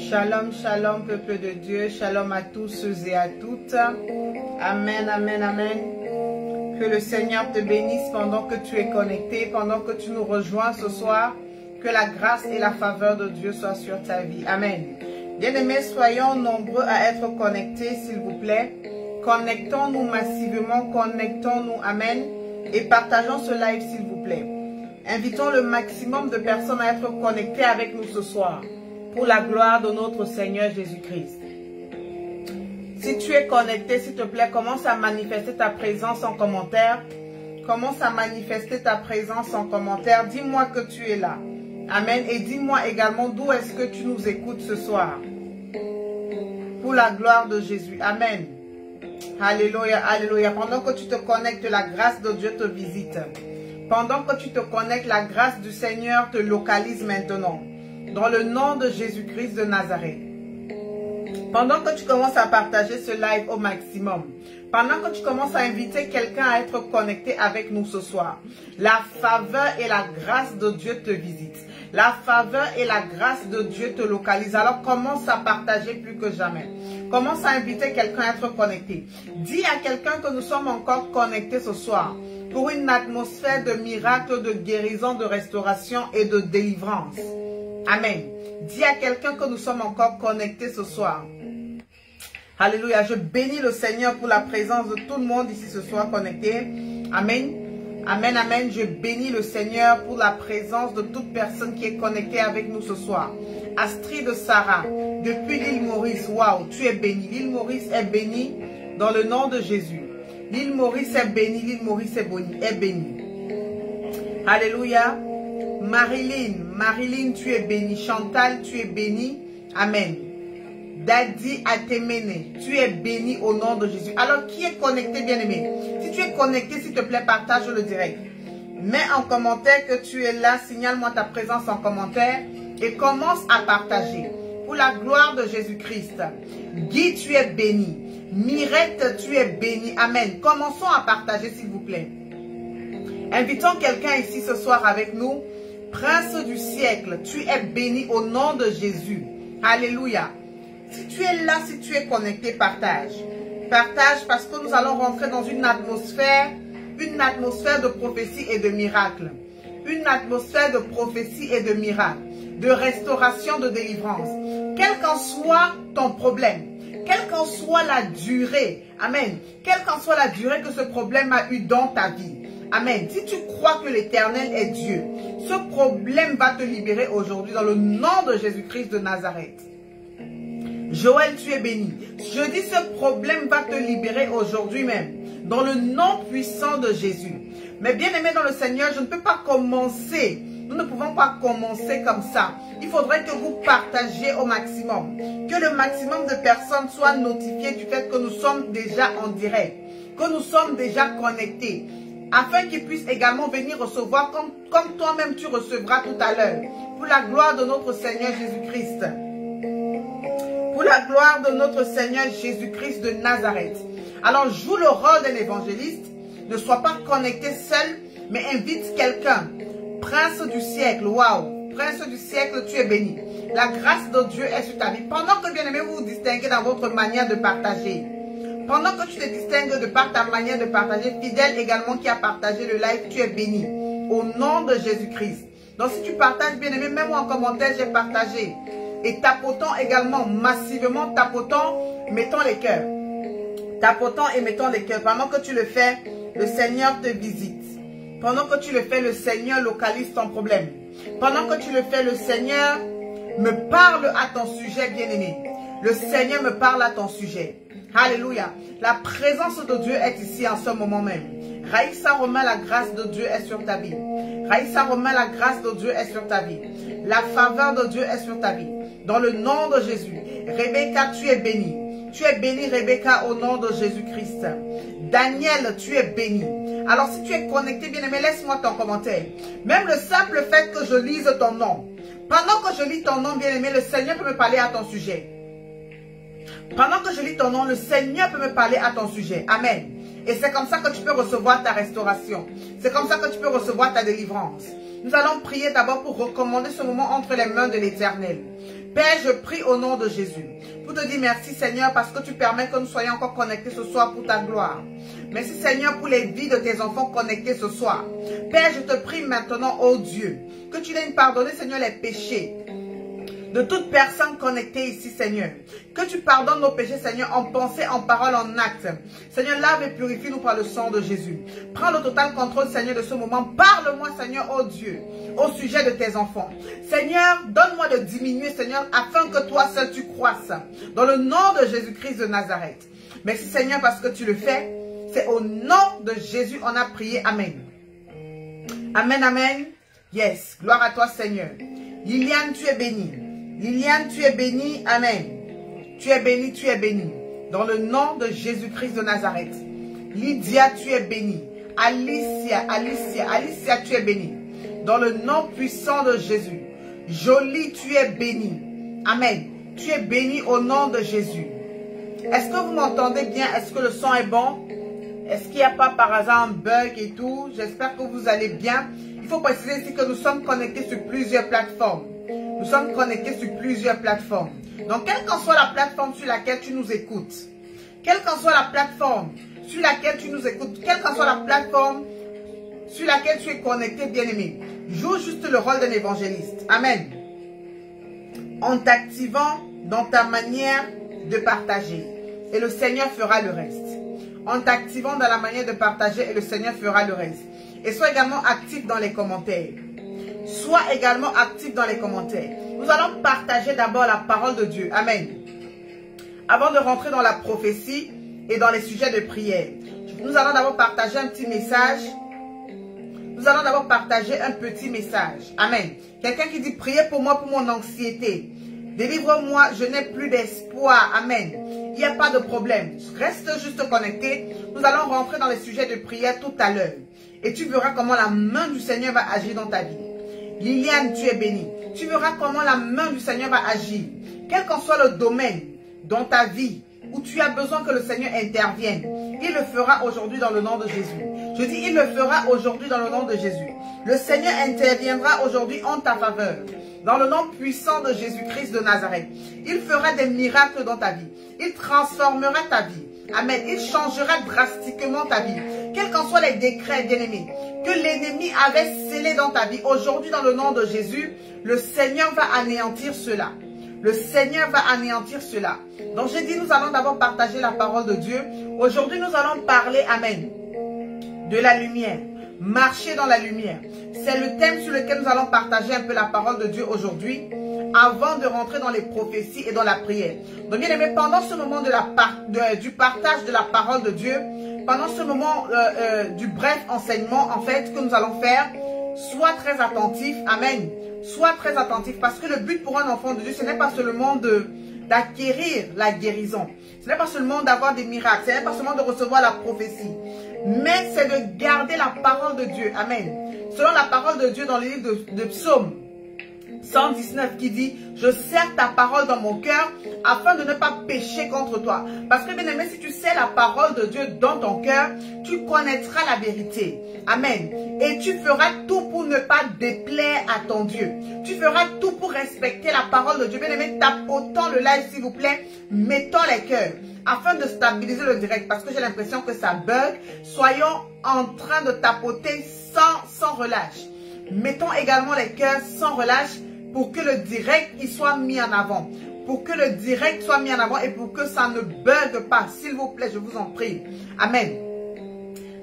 Shalom, shalom, peuple de Dieu. Shalom à tous et à toutes. Amen, amen, amen. Que le Seigneur te bénisse pendant que tu es connecté, pendant que tu nous rejoins ce soir. Que la grâce et la faveur de Dieu soient sur ta vie. Amen. Bien-aimés, soyons nombreux à être connectés, s'il vous plaît. Connectons-nous massivement, connectons-nous, amen. Et partageons ce live, s'il vous plaît. Invitons le maximum de personnes à être connectées avec nous ce soir. Pour la gloire de notre Seigneur Jésus-Christ. Si tu es connecté, s'il te plaît, commence à manifester ta présence en commentaire. Commence à manifester ta présence en commentaire. Dis-moi que tu es là. Amen. Et dis-moi également d'où est-ce que tu nous écoutes ce soir. Pour la gloire de Jésus. Amen. Alléluia, alléluia. Pendant que tu te connectes, la grâce de Dieu te visite. Pendant que tu te connectes, la grâce du Seigneur te localise maintenant. Dans le nom de Jésus-Christ de Nazareth. Pendant que tu commences à partager ce live au maximum, pendant que tu commences à inviter quelqu'un à être connecté avec nous ce soir, la faveur et la grâce de Dieu te visitent. La faveur et la grâce de Dieu te localisent. Alors commence à partager plus que jamais. Commence à inviter quelqu'un à être connecté. Dis à quelqu'un que nous sommes encore connectés ce soir pour une atmosphère de miracles, de guérison, de restauration et de délivrance. Amen. Dis à quelqu'un que nous sommes encore connectés ce soir. Alléluia. Je bénis le Seigneur pour la présence de tout le monde ici ce soir connecté. Amen. Amen, amen. Je bénis le Seigneur pour la présence de toute personne qui est connectée avec nous ce soir. Astrid de Sarah, depuis l'île Maurice. Waouh, tu es bénie. L'île Maurice est bénie dans le nom de Jésus. L'île Maurice est bénie. L'île Maurice est bénie. Alléluia. Marilyn, tu es bénie. Chantal, tu es bénie. Amen. Daddy Atemene, tu es bénie au nom de Jésus. Alors, qui est connecté, bien-aimé? Si tu es connecté, s'il te plaît, partage le direct. Mets en commentaire que tu es là. Signale-moi ta présence en commentaire. Et commence à partager. Pour la gloire de Jésus-Christ. Guy, tu es béni. Mirette, tu es bénie. Amen. Commençons à partager, s'il vous plaît. Invitons quelqu'un ici ce soir avec nous. Prince du siècle, tu es béni au nom de Jésus. Alléluia. Si tu es là, si tu es connecté, partage. Partage parce que nous allons rentrer dans une atmosphère de prophétie et de miracle. Une atmosphère de prophétie et de miracle. De restauration, de délivrance. Quel qu'en soit ton problème, quelle qu'en soit la durée, amen, quelle qu'en soit la durée que ce problème a eu dans ta vie, amen. Si tu crois que l'Éternel est Dieu, ce problème va te libérer aujourd'hui dans le nom de Jésus-Christ de Nazareth. Joël, tu es béni. Je dis ce problème va te libérer aujourd'hui même, dans le nom puissant de Jésus. Mais bien aimé dans le Seigneur, je ne peux pas commencer. Nous ne pouvons pas commencer comme ça. Il faudrait que vous partagiez au maximum. Que le maximum de personnes soient notifiées du fait que nous sommes déjà en direct. Que nous sommes déjà connectés. Afin qu'ils puissent également venir recevoir comme toi-même tu recevras tout à l'heure. Pour la gloire de notre Seigneur Jésus-Christ. Pour la gloire de notre Seigneur Jésus-Christ de Nazareth. Alors joue le rôle d'un évangéliste. Ne sois pas connecté seul, mais invite quelqu'un. Prince du siècle, waouh. Prince du siècle, tu es béni. La grâce de Dieu est sur ta vie. Pendant que bien-aimé, vous vous distinguez dans votre manière de partager. Pendant que tu te distingues de par ta manière de partager, fidèle également qui a partagé le live, tu es béni. Au nom de Jésus-Christ. Donc si tu partages, bien-aimé, mets-moi en commentaire, j'ai partagé. Et tapotons également, massivement, tapotons, mettons les cœurs. Tapotons et mettons les cœurs. Pendant que tu le fais, le Seigneur te visite. Pendant que tu le fais, le Seigneur localise ton problème. Pendant que tu le fais, le Seigneur me parle à ton sujet, bien-aimé. Le Seigneur me parle à ton sujet. Alléluia. La présence de Dieu est ici en ce moment même. Raïssa Romain, la grâce de Dieu est sur ta vie. Raïssa Romain, la grâce de Dieu est sur ta vie. La faveur de Dieu est sur ta vie. Dans le nom de Jésus. Rebecca, tu es bénie. Tu es bénie, Rebecca, au nom de Jésus-Christ. Daniel, tu es béni. Alors, si tu es connecté, bien-aimé, laisse-moi ton commentaire. Même le simple fait que je lise ton nom. Pendant que je lis ton nom, bien-aimé, le Seigneur peut me parler à ton sujet. Pendant que je lis ton nom, le Seigneur peut me parler à ton sujet. Amen. Et c'est comme ça que tu peux recevoir ta restauration. C'est comme ça que tu peux recevoir ta délivrance. Nous allons prier d'abord pour recommander ce moment entre les mains de l'Éternel. Père, je prie au nom de Jésus pour te dire merci Seigneur parce que tu permets que nous soyons encore connectés ce soir pour ta gloire. Merci Seigneur pour les vies de tes enfants connectés ce soir. Père, je te prie maintenant, oh Dieu, que tu viennes pardonner Seigneur les péchés de toute personne connectée ici, Seigneur. Que tu pardonnes nos péchés, Seigneur, en pensée, en parole, en acte. Seigneur, lave et purifie-nous par le sang de Jésus. Prends le total contrôle, Seigneur, de ce moment. Parle-moi, Seigneur, oh Dieu, au sujet de tes enfants. Seigneur, donne-moi de diminuer, Seigneur, afin que toi seul tu croisses. Dans le nom de Jésus-Christ de Nazareth. Merci, Seigneur, parce que tu le fais. C'est au nom de Jésus, on a prié. Amen. Amen, amen. Yes, gloire à toi, Seigneur. Liliane, tu es bénie. Liliane, tu es bénie. Amen. Tu es bénie, tu es bénie. Dans le nom de Jésus-Christ de Nazareth. Lydia, tu es bénie. Alicia, tu es bénie. Dans le nom puissant de Jésus. Jolie, tu es bénie. Amen. Tu es bénie au nom de Jésus. Est-ce que vous m'entendez bien? Est-ce que le son est bon? Est-ce qu'il n'y a pas par hasard un bug et tout? J'espère que vous allez bien. Il faut préciser ici que nous sommes connectés sur plusieurs plateformes. Nous sommes connectés sur plusieurs plateformes. Donc, quelle qu'en soit la plateforme sur laquelle tu nous écoutes, quelle qu'en soit la plateforme sur laquelle tu nous écoutes, quelle qu'en soit la plateforme sur laquelle tu es connecté, bien-aimé, joue juste le rôle d'un évangéliste. Amen. En t'activant dans ta manière de partager. Et le Seigneur fera le reste. En t'activant dans la manière de partager et le Seigneur fera le reste. Et sois également actif dans les commentaires. Sois également actif dans les commentaires. Nous allons partager d'abord la parole de Dieu. Amen. Avant de rentrer dans la prophétie et dans les sujets de prière, nous allons d'abord partager un petit message. Nous allons d'abord partager un petit message. Amen. Quelqu'un qui dit, priez pour moi, pour mon anxiété. Délivre-moi, je n'ai plus d'espoir. Amen. Il n'y a pas de problème. Reste juste connecté. Nous allons rentrer dans les sujets de prière tout à l'heure. Et tu verras comment la main du Seigneur va agir dans ta vie. Liliane, tu es bénie. Tu verras comment la main du Seigneur va agir. Quel qu'en soit le domaine dans ta vie où tu as besoin que le Seigneur intervienne, il le fera aujourd'hui dans le nom de Jésus. Je dis, il le fera aujourd'hui dans le nom de Jésus. Le Seigneur interviendra aujourd'hui en ta faveur. Dans le nom puissant de Jésus-Christ de Nazareth. Il fera des miracles dans ta vie. Il transformera ta vie. Amen. Il changera drastiquement ta vie. Quels qu'en soient les décrets, bien-aimés, que l'ennemi avait scellés dans ta vie, aujourd'hui dans le nom de Jésus, le Seigneur va anéantir cela. Le Seigneur va anéantir cela. Donc j'ai dit, nous allons d'abord partager la parole de Dieu. Aujourd'hui, nous allons parler, amen, de la lumière. Marcher dans la lumière. C'est le thème sur lequel nous allons partager un peu la parole de Dieu aujourd'hui, avant de rentrer dans les prophéties et dans la prière. Donc bien aimé, pendant ce moment du partage de la parole de Dieu, pendant ce moment du bref enseignement en fait que nous allons faire, sois très attentif, amen, sois très attentif parce que le but pour un enfant de Dieu, ce n'est pas seulement d'acquérir la guérison, ce n'est pas seulement d'avoir des miracles, ce n'est pas seulement de recevoir la prophétie, mais c'est de garder la parole de Dieu, amen. Selon la parole de Dieu dans le livre de Psaume 119 qui dit, je serre ta parole dans mon cœur afin de ne pas pécher contre toi. Parce que bien aimé, si tu sais la parole de Dieu dans ton cœur, tu connaîtras la vérité. Amen. Et tu feras tout pour ne pas déplaire à ton Dieu. Tu feras tout pour respecter la parole de Dieu. Bien aimé, tapotons le live s'il vous plaît. Mettons les cœurs afin de stabiliser le direct. Parce que j'ai l'impression que ça bug. Soyons en train de tapoter sans relâche. Mettons également les cœurs sans relâche pour que le direct il soit mis en avant. Pour que le direct soit mis en avant et pour que ça ne bug pas. S'il vous plaît, je vous en prie. Amen.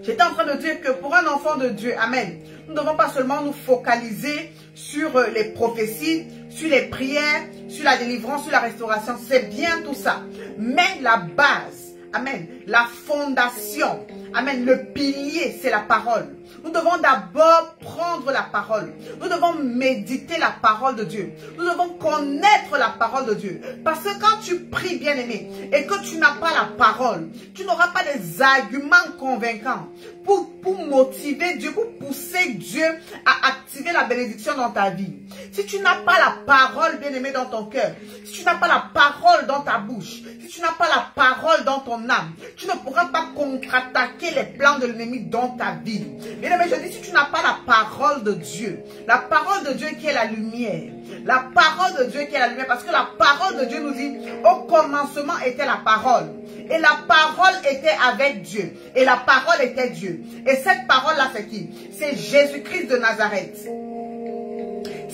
J'étais en train de dire que pour un enfant de Dieu, amen, nous ne devons pas seulement nous focaliser sur les prophéties, sur les prières, sur la délivrance, sur la restauration. C'est bien tout ça. Mais la base, amen, la fondation, amen, le pilier, c'est la parole. Nous devons d'abord prendre la parole. Nous devons méditer la parole de Dieu. Nous devons connaître la parole de Dieu. Parce que quand tu pries, bien-aimé, et que tu n'as pas la parole, tu n'auras pas des arguments convaincants pour motiver Dieu, pour pousser Dieu à activer la bénédiction dans ta vie. Si tu n'as pas la parole, bien-aimé, dans ton cœur, si tu n'as pas la parole dans ta bouche, si tu n'as pas la parole dans ton âme, Tu ne pourras pas contre-attaquer les plans de l'ennemi dans ta vie. Bien-aimé, je dis, si tu n'as pas la parole de Dieu, la parole de Dieu qui est la lumière, la parole de Dieu qui est la lumière, parce que la parole de Dieu nous dit, au commencement était la parole. Et la parole était avec Dieu. Et la parole était Dieu. Et cette parole-là, c'est qui? C'est Jésus-Christ de Nazareth.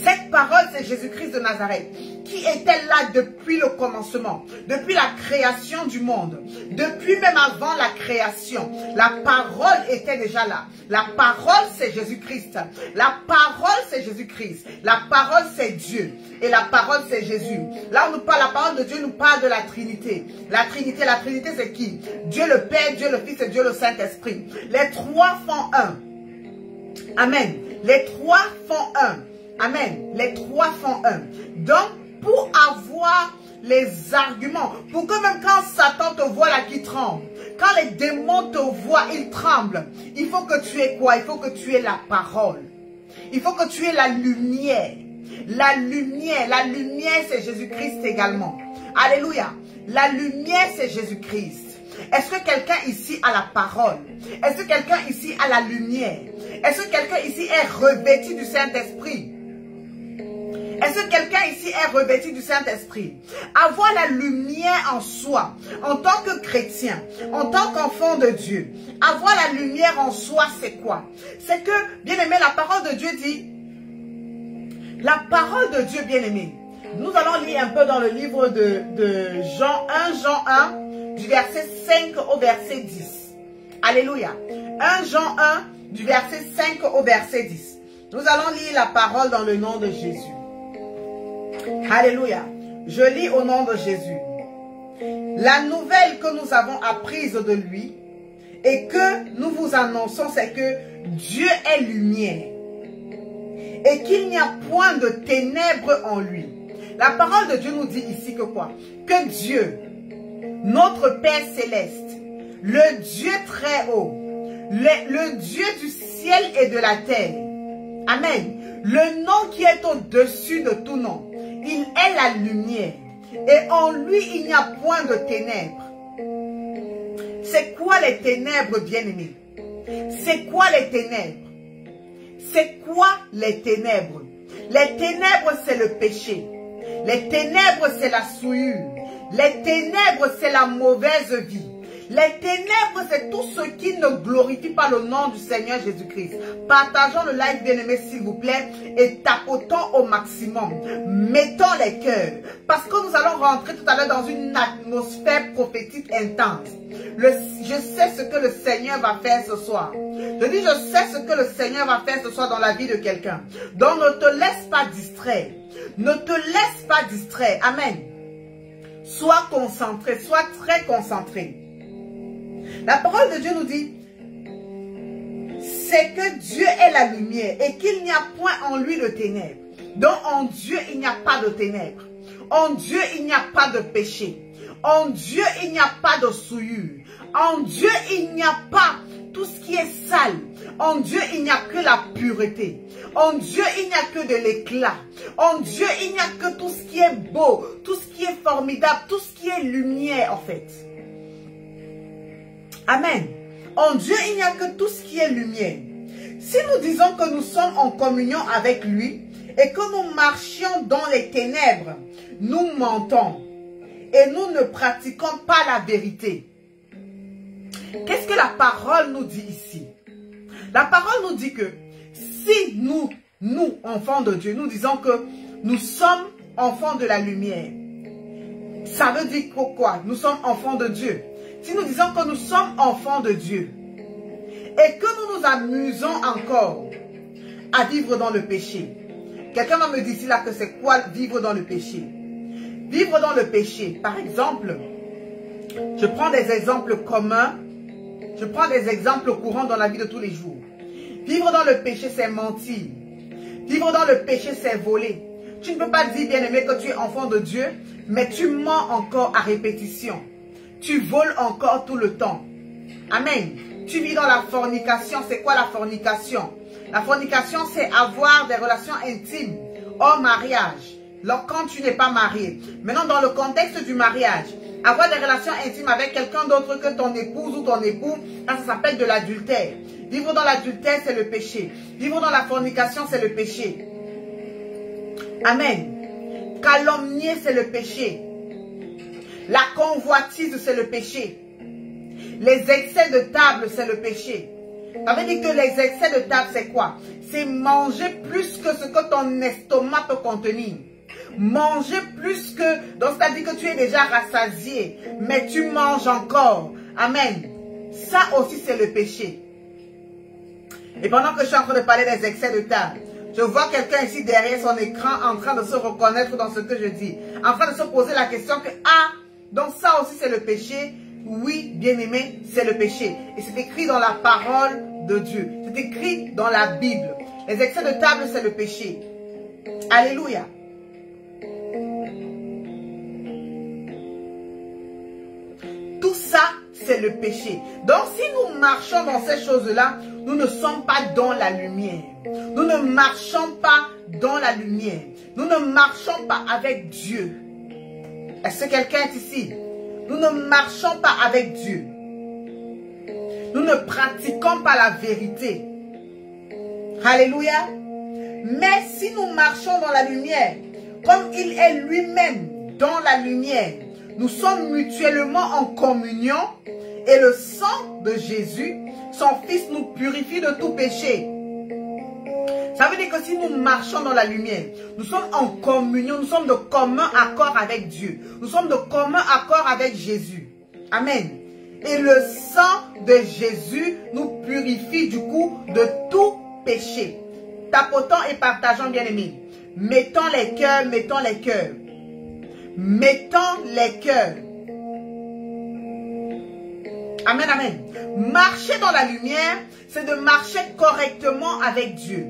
Cette parole, c'est Jésus-Christ de Nazareth, qui était là depuis le commencement, depuis la création du monde, depuis même avant la création. La parole était déjà là. La parole, c'est Jésus-Christ. La parole, c'est Jésus-Christ. La parole, c'est Dieu. Et la parole, c'est Jésus. Là, on nous parle, la parole de Dieu nous parle de la Trinité. La Trinité, c'est qui? Dieu le Père, Dieu le Fils et Dieu le Saint-Esprit. Les trois font un. Amen. Les trois font un. Amen. Les trois font un. Donc, pour avoir les arguments, pour que même quand Satan te voit là qui tremble, quand les démons te voient, ils tremblent, il faut que tu aies quoi? Il faut que tu aies la parole. Il faut que tu aies la lumière. La lumière c'est Jésus-Christ également. Alléluia. La lumière c'est Jésus-Christ. Est-ce que quelqu'un ici a la parole? Est-ce que quelqu'un ici a la lumière? Est-ce que quelqu'un ici est revêtu du Saint-Esprit? Est-ce que quelqu'un ici est revêtu du Saint-Esprit? Avoir la lumière en soi, en tant que chrétien, en tant qu'enfant de Dieu, avoir la lumière en soi, c'est quoi? C'est que, bien aimé, la parole de Dieu dit, la parole de Dieu, bien aimé, nous allons lire un peu dans le livre de Jean 1, du verset 5 au verset 10. Alléluia. 1 Jean 1, du verset 5 au verset 10. Nous allons lire la parole dans le nom de Jésus. Alléluia. Je lis au nom de Jésus. La nouvelle que nous avons apprise de lui et que nous vous annonçons, c'est que Dieu est lumière et qu'il n'y a point de ténèbres en lui. La parole de Dieu nous dit ici que quoi? Que Dieu, notre Père céleste, le Dieu très haut, le Dieu du ciel et de la terre, amen, le nom qui est au-dessus de tout nom, il est la lumière et en lui il n'y a point de ténèbres. C'est quoi les ténèbres, bien-aimés? C'est quoi les ténèbres? C'est quoi les ténèbres? Les ténèbres, c'est le péché. Les ténèbres, c'est la souillure. Les ténèbres, c'est la mauvaise vie. Les ténèbres, c'est tout ce qui ne glorifie pas le nom du Seigneur Jésus-Christ. Partageons le live, bien-aimé, s'il vous plaît, et tapotons au maximum. Mettons les cœurs. Parce que nous allons rentrer tout à l'heure dans une atmosphère prophétique intense. Je sais ce que le Seigneur va faire ce soir. Je dis, je sais ce que le Seigneur va faire ce soir dans la vie de quelqu'un. Donc, ne te laisse pas distraire. Ne te laisse pas distraire. Amen. Sois concentré, sois très concentré. La parole de Dieu nous dit, c'est que Dieu est la lumière et qu'il n'y a point en lui de ténèbres. Donc en Dieu, il n'y a pas de ténèbres. En Dieu, il n'y a pas de péché. En Dieu, il n'y a pas de souillure. En Dieu, il n'y a pas tout ce qui est sale. En Dieu, il n'y a que la pureté. En Dieu, il n'y a que de l'éclat. En Dieu, il n'y a que tout ce qui est beau, tout ce qui est formidable, tout ce qui est lumière en fait. Amen. En Dieu, il n'y a que tout ce qui est lumière. Si nous disons que nous sommes en communion avec lui et que nous marchions dans les ténèbres, nous mentons et nous ne pratiquons pas la vérité. Qu'est-ce que la parole nous dit ici? La parole nous dit que si nous, enfants de Dieu, nous disons que nous sommes enfants de la lumière, ça veut dire quoi? Nous sommes enfants de Dieu. Si nous disons que nous sommes enfants de Dieu et que nous nous amusons encore à vivre dans le péché, quelqu'un va me dire ici là que c'est quoi vivre dans le péché? Vivre dans le péché, par exemple, je prends des exemples communs, je prends des exemples courants dans la vie de tous les jours. Vivre dans le péché, c'est mentir. Vivre dans le péché, c'est voler. Tu ne peux pas dire, bien-aimé, que tu es enfant de Dieu, mais tu mens encore à répétition. Tu voles encore tout le temps. Amen. Tu vis dans la fornication. C'est quoi la fornication? La fornication, c'est avoir des relations intimes hors mariage. Quand tu n'es pas marié. Maintenant, dans le contexte du mariage, Avoir des relations intimes avec quelqu'un d'autre que ton épouse ou ton époux, ça s'appelle de l'adultère. Vivre dans l'adultère, c'est le péché. Vivre dans la fornication, c'est le péché. Amen. Calomnier, c'est le péché. La convoitise, c'est le péché. Les excès de table, c'est le péché. Ça veut dire que les excès de table, c'est quoi? C'est manger plus que ce que ton estomac peut contenir. Manger plus que... Donc, c'est-à-dire que tu es déjà rassasié, mais tu manges encore. Amen. Ça aussi, c'est le péché. Et pendant que je suis en train de parler des excès de table, je vois quelqu'un ici derrière son écran en train de se reconnaître dans ce que je dis. En train de se poser la question que, ah, donc ça aussi, c'est le péché. Oui, bien-aimé, c'est le péché. Et c'est écrit dans la parole de Dieu. C'est écrit dans la Bible. Les excès de table, c'est le péché. Alléluia. Tout ça, c'est le péché. Donc, si nous marchons dans ces choses-là, nous ne sommes pas dans la lumière. Nous ne marchons pas dans la lumière. Nous ne marchons pas avec Dieu. Est-ce que quelqu'un est ici? Nous ne marchons pas avec Dieu. Nous ne pratiquons pas la vérité. Alléluia. Mais si nous marchons dans la lumière, comme il est lui-même dans la lumière, nous sommes mutuellement en communion et le sang de Jésus, son Fils, nous purifie de tout péché. Ça veut dire que si nous marchons dans la lumière, nous sommes en communion, nous sommes de commun accord avec Dieu. Nous sommes de commun accord avec Jésus. Amen. Et le sang de Jésus nous purifie du coup de tout péché. Tapotons et partageons, bien-aimés. Mettons les cœurs, mettons les cœurs. Mettons les cœurs. Amen, amen. Marcher dans la lumière, c'est de marcher correctement avec Dieu.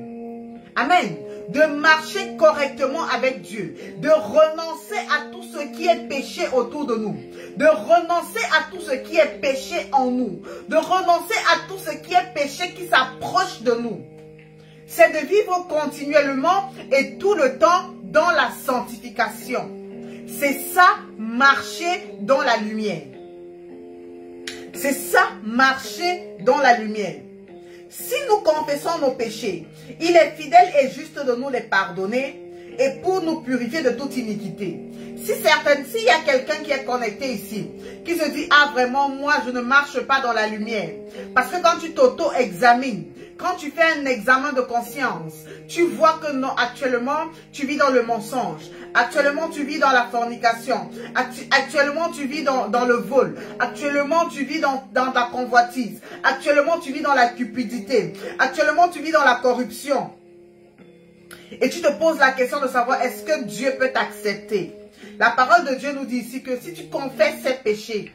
Amen. De marcher correctement avec Dieu. De renoncer à tout ce qui est péché autour de nous. De renoncer à tout ce qui est péché en nous. De renoncer à tout ce qui est péché qui s'approche de nous. C'est de vivre continuellement et tout le temps dans la sanctification. C'est ça, marcher dans la lumière. C'est ça, marcher dans la lumière. Si nous confessons nos péchés, il est fidèle et juste de nous les pardonner et pour nous purifier de toute iniquité. S'il y a quelqu'un qui est connecté ici, qui se dit, ah vraiment, moi je ne marche pas dans la lumière. Parce que quand tu t'auto-examines, quand tu fais un examen de conscience, tu vois que non, actuellement, tu vis dans le mensonge. Actuellement, tu vis dans la fornication. Actuellement, tu vis dans le vol. Actuellement, tu vis dans ta convoitise. Actuellement, tu vis dans la cupidité. Actuellement, tu vis dans la corruption. Et tu te poses la question de savoir, est-ce que Dieu peut t'accepter? La parole de Dieu nous dit ici que si tu confesses ces péchés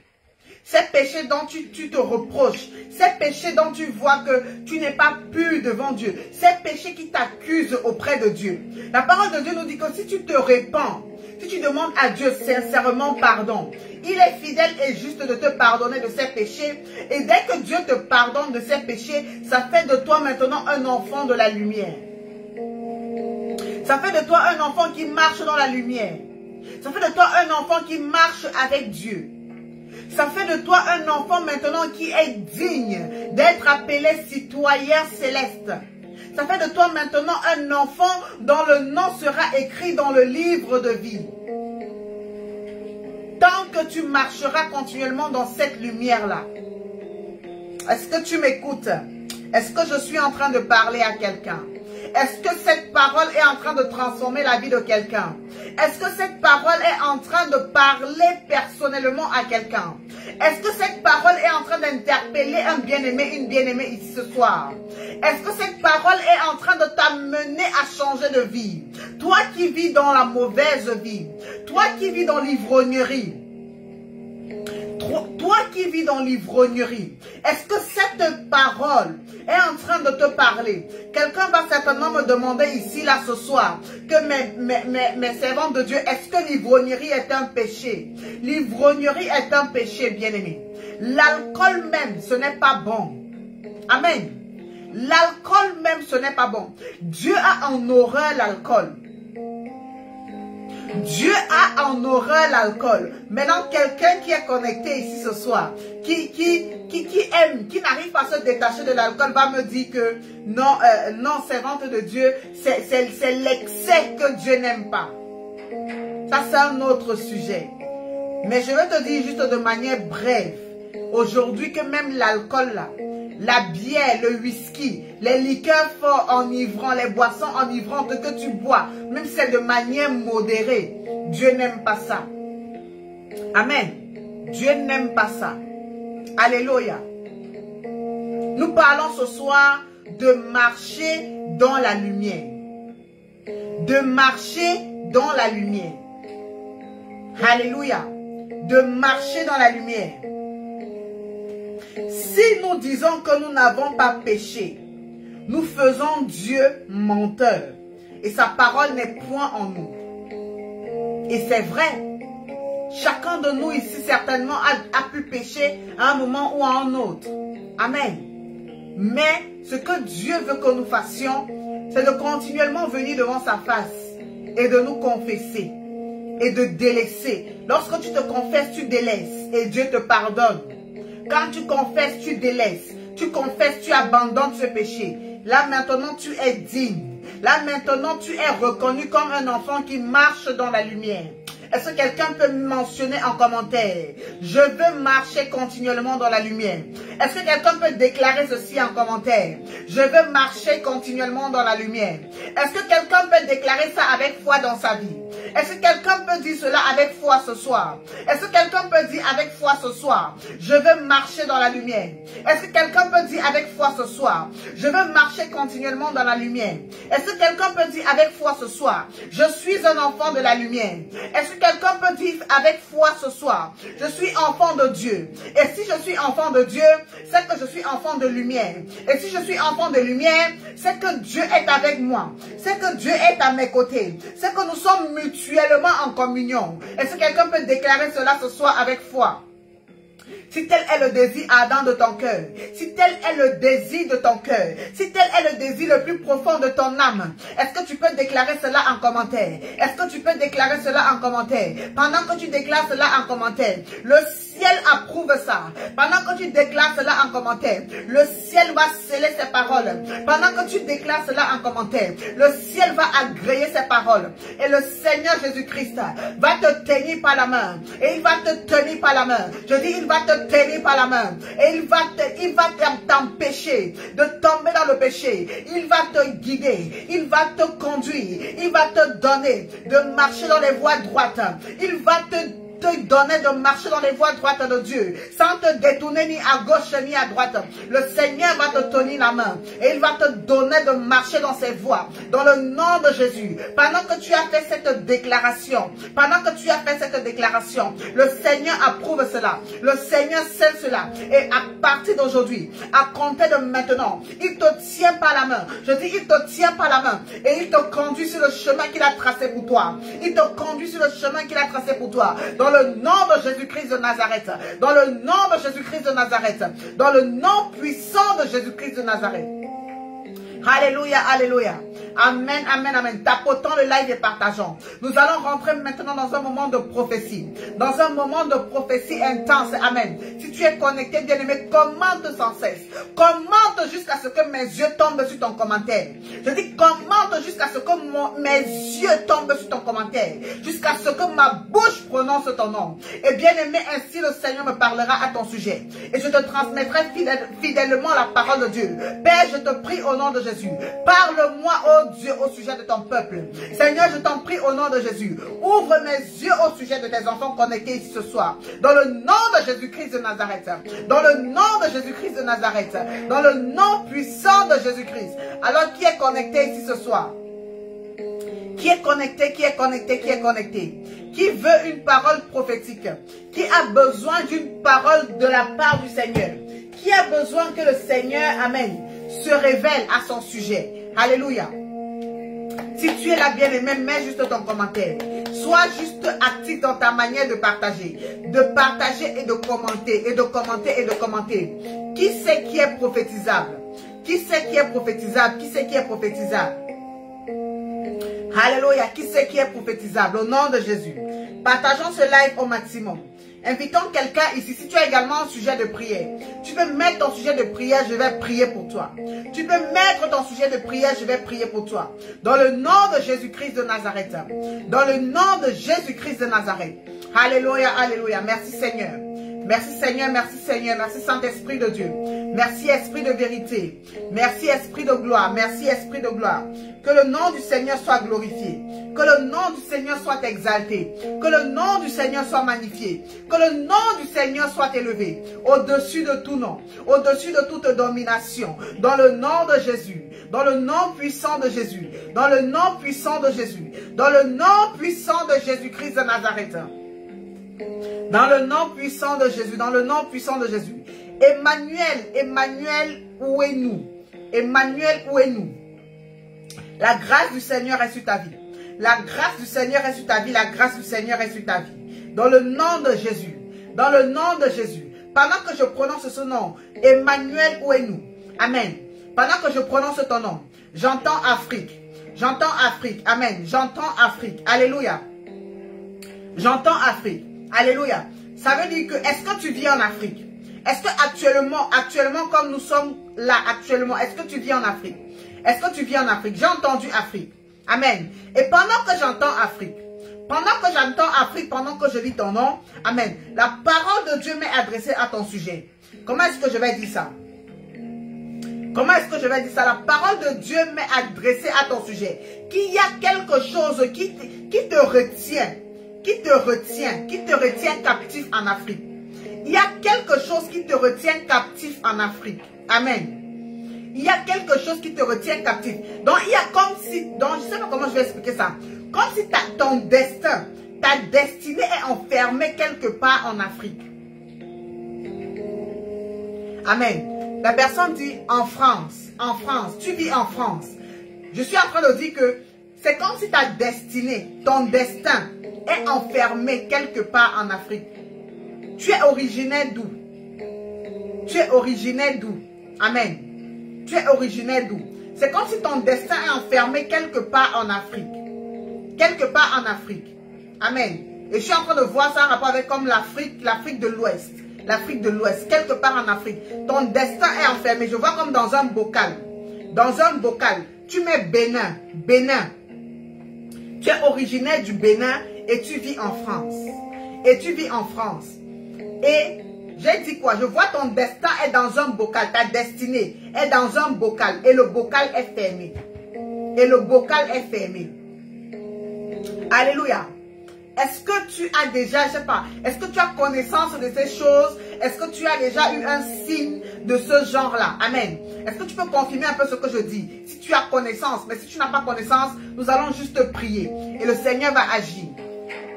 dont tu te reproches, ces péchés dont tu vois que tu n'es pas pur devant Dieu, ces péchés qui t'accusent auprès de Dieu. La parole de Dieu nous dit que si tu te répands, si tu demandes à Dieu sincèrement pardon, il est fidèle et juste de te pardonner de ces péchés. Et dès que Dieu te pardonne de ces péchés, ça fait de toi maintenant un enfant de la lumière. Ça fait de toi un enfant qui marche dans la lumière. Ça fait de toi un enfant qui marche avec Dieu. Ça fait de toi un enfant maintenant qui est digne d'être appelé citoyen céleste. Ça fait de toi maintenant un enfant dont le nom sera écrit dans le livre de vie. Tant que tu marcheras continuellement dans cette lumière-là. Est-ce que tu m'écoutes? Est-ce que je suis en train de parler à quelqu'un? Est-ce que cette parole est en train de transformer la vie de quelqu'un? Est-ce que cette parole est en train de parler personnellement à quelqu'un? Est-ce que cette parole est en train d'interpeller un bien-aimé, une bien-aimée ici ce soir? Est-ce que cette parole est en train de t'amener à changer de vie? Toi qui vis dans la mauvaise vie, toi qui vis dans l'ivrognerie, toi qui vis dans l'ivrognerie, est-ce que cette parole est en train de te parler? Quelqu'un va certainement me demander ici, là, ce soir, que mes servantes de Dieu, est-ce que l'ivrognerie est un péché? L'ivrognerie est un péché, bien-aimé. L'alcool même, ce n'est pas bon. Amen. L'alcool même, ce n'est pas bon. Dieu a en horreur l'alcool. Dieu a en horreur l'alcool. Maintenant, quelqu'un qui est connecté ici ce soir, qui aime, qui n'arrive pas à se détacher de l'alcool, va me dire que non, non, servante de Dieu, c'est l'excès que Dieu n'aime pas. Ça, c'est un autre sujet. Mais je vais te dire juste de manière brève, aujourd'hui que même l'alcool là, la bière, le whisky, les liqueurs forts enivrants, les boissons enivrantes que tu bois, même si c'est de manière modérée, Dieu n'aime pas ça. Amen. Dieu n'aime pas ça. Alléluia. Nous parlons ce soir de marcher dans la lumière. De marcher dans la lumière. Alléluia. De marcher dans la lumière. Si nous disons que nous n'avons pas péché, nous faisons Dieu menteur. Et sa parole n'est point en nous. Et c'est vrai. Chacun de nous ici certainement a pu pécher à un moment ou à un autre. Amen. Mais ce que Dieu veut que nous fassions, c'est de continuellement venir devant sa face et de nous confesser et de délaisser. Lorsque tu te confesses, tu délaisses et Dieu te pardonne. Quand tu confesses, tu délaisses. Tu confesses, tu abandonnes ce péché. Là maintenant, tu es digne. Là maintenant, tu es reconnu comme un enfant qui marche dans la lumière. Est-ce que quelqu'un peut mentionner en commentaire? Je veux marcher continuellement dans la lumière. Est-ce que quelqu'un peut déclarer ceci en commentaire? Je veux marcher continuellement dans la lumière. Est-ce que quelqu'un peut déclarer ça avec foi dans sa vie? Est-ce que quelqu'un peut dire cela avec foi ce soir? Est-ce que quelqu'un peut dire avec foi ce soir? Je veux marcher dans la lumière. Est-ce que quelqu'un peut dire avec foi ce soir? Je veux marcher continuellement dans la lumière. Est-ce que quelqu'un peut dire avec foi ce soir? Je suis un enfant de la lumière. Est-ce que quelqu'un peut dire avec foi ce soir? Je suis enfant de Dieu. Et si je suis enfant de Dieu, c'est que je suis enfant de lumière. Et si je suis enfant de lumière, c'est que Dieu est avec moi. C'est que Dieu est à mes côtés. C'est que nous sommes mutuellement en communion. Est-ce que quelqu'un peut déclarer cela ce soir avec foi? Si tel est le désir ardent de ton cœur, si tel est le désir de ton cœur, si tel est le désir le plus profond de ton âme, est-ce que tu peux déclarer cela en commentaire? Est-ce que tu peux déclarer cela en commentaire? Pendant que tu déclares cela en commentaire, le ciel approuve ça. Pendant que tu déclares cela en commentaire, le ciel va sceller ses paroles. Pendant que tu déclares cela en commentaire, le ciel va agréer ses paroles. Et le Seigneur Jésus-Christ va te tenir par la main. Et il va te tenir par la main. Je dis, il va te tenir par la main. Et il va t'empêcher de tomber dans le péché. Il va te guider. Il va te conduire. Il va te donner de marcher dans les voies droites. Il va te donner de marcher dans les voies droites de Dieu, sans te détourner ni à gauche ni à droite. Le Seigneur va te tenir la main et il va te donner de marcher dans ses voies, dans le nom de Jésus. Pendant que tu as fait cette déclaration, le Seigneur approuve cela, le Seigneur scelle cela, et à partir d'aujourd'hui, à compter de maintenant, il te tient par la main. Je dis, il te tient par la main et il te conduit sur le chemin qu'il a tracé pour toi. Il te conduit sur le chemin qu'il a tracé pour toi. Dans le nom de Jésus-Christ de Nazareth. Dans le nom de Jésus-Christ de Nazareth. Dans le nom puissant de Jésus-Christ de Nazareth. Alléluia, alléluia. Amen, amen, amen. Tapotons le live et partageons. Nous allons rentrer maintenant dans un moment de prophétie. Dans un moment de prophétie intense. Amen. Si tu es connecté, bien-aimé, commente sans cesse. Commente jusqu'à ce que mes yeux tombent sur ton commentaire. Je dis commente jusqu'à ce que mes yeux tombent sur ton commentaire. Jusqu'à ce que ma bouche prononce ton nom. Et bien-aimé, ainsi le Seigneur me parlera à ton sujet. Et je te transmettrai fidèlement la parole de Dieu. Père, je te prie au nom de Jésus. Parle-moi, oh Dieu, au sujet de ton peuple. Seigneur, je t'en prie au nom de Jésus. Ouvre mes yeux au sujet de tes enfants connectés ici ce soir. Dans le nom de Jésus-Christ de Nazareth. Dans le nom de Jésus-Christ de Nazareth. Dans le nom puissant de Jésus-Christ. Alors, qui est connecté ici ce soir? Qui est connecté, qui est connecté, qui est connecté? Qui veut une parole prophétique? Qui a besoin d'une parole de la part du Seigneur? Qui a besoin que le Seigneur, amen, se révèle à son sujet? Alléluia. Si tu es là, bien-aimé, mets juste ton commentaire. Sois juste actif dans ta manière de partager. De partager et de commenter, et de commenter, et de commenter. Qui c'est qui est prophétisable? Qui c'est qui est prophétisable? Qui c'est qui est prophétisable? Alléluia. Qui c'est qui est prophétisable? Au nom de Jésus. Partageons ce live au maximum. Invitons quelqu'un ici. Si tu as également un sujet de prière, tu peux mettre ton sujet de prière, je vais prier pour toi. Tu peux mettre ton sujet de prière, je vais prier pour toi. Dans le nom de Jésus-Christ de Nazareth. Dans le nom de Jésus-Christ de Nazareth. Alléluia, alléluia. Merci Seigneur. Merci Seigneur, merci Seigneur, merci Saint-Esprit de Dieu. Merci Esprit de vérité. Merci Esprit de gloire, merci Esprit de gloire. Que le nom du Seigneur soit glorifié. Que le nom du Seigneur soit exalté. Que le nom du Seigneur soit magnifié. Que le nom du Seigneur soit élevé. Au-dessus de tout nom. Au-dessus de toute domination. Dans le nom de Jésus. Dans le nom puissant de Jésus. Dans le nom puissant de Jésus. Dans le nom puissant de Jésus-Christ de Nazareth. Dans le nom puissant de Jésus, dans le nom puissant de Jésus. Emmanuel, Emmanuel, où est nous? Emmanuel, où est nous? La grâce du Seigneur est sur ta vie. La grâce du Seigneur est sur ta vie. La grâce du Seigneur est sur ta vie. Dans le nom de Jésus. Dans le nom de Jésus. Pendant que je prononce ce nom, Emmanuel, où est nous? Amen. Pendant que je prononce ton nom, j'entends Afrique. J'entends Afrique. Amen. J'entends Afrique. Alléluia. J'entends Afrique. Alléluia. Ça veut dire que, est-ce que tu vis en Afrique? Est-ce que actuellement, comme nous sommes là actuellement, est-ce que tu vis en Afrique? Est-ce que tu vis en Afrique? J'ai entendu Afrique. Amen. Et pendant que j'entends Afrique, pendant que je lis ton nom, amen, la parole de Dieu m'est adressée à ton sujet. Comment est-ce que je vais dire ça? Comment est-ce que je vais dire ça? La parole de Dieu m'est adressée à ton sujet. Qu'il y a quelque chose qui te retient. Qui te retient captif en Afrique. Il y a quelque chose qui te retient captif en Afrique. Amen. Il y a quelque chose qui te retient captif. Donc, il y a comme si, je ne sais pas comment je vais expliquer ça. Comme si ton destin, ta destinée est enfermée quelque part en Afrique. Amen. La personne dit en France, tu vis en France. Je suis en train de dire que c'est comme si ta destinée, ton destin est enfermé quelque part en Afrique. Tu es originaire d'où? Tu es originaire d'où? Amen. Tu es originaire d'où? C'est comme si ton destin est enfermé quelque part en Afrique. Quelque part en Afrique. Amen. Et je suis en train de voir ça en rapport avec comme l'Afrique de l'Ouest. L'Afrique de l'Ouest, quelque part en Afrique. Ton destin est enfermé. Je vois comme dans un bocal. Dans un bocal. Tu mets Bénin. Bénin. Tu es originaire du Bénin et tu vis en France. Et tu vis en France. Et j'ai dit quoi? Je vois ton destin est dans un bocal. Ta destinée est dans un bocal. Et le bocal est fermé. Et le bocal est fermé. Alléluia. Est-ce que tu as déjà, je ne sais pas, est-ce que tu as connaissance de ces choses? Est-ce que tu as déjà eu un signe de ce genre-là? Amen. Est-ce que tu peux confirmer un peu ce que je dis? Si tu as connaissance, mais si tu n'as pas connaissance, nous allons juste prier et le Seigneur va agir.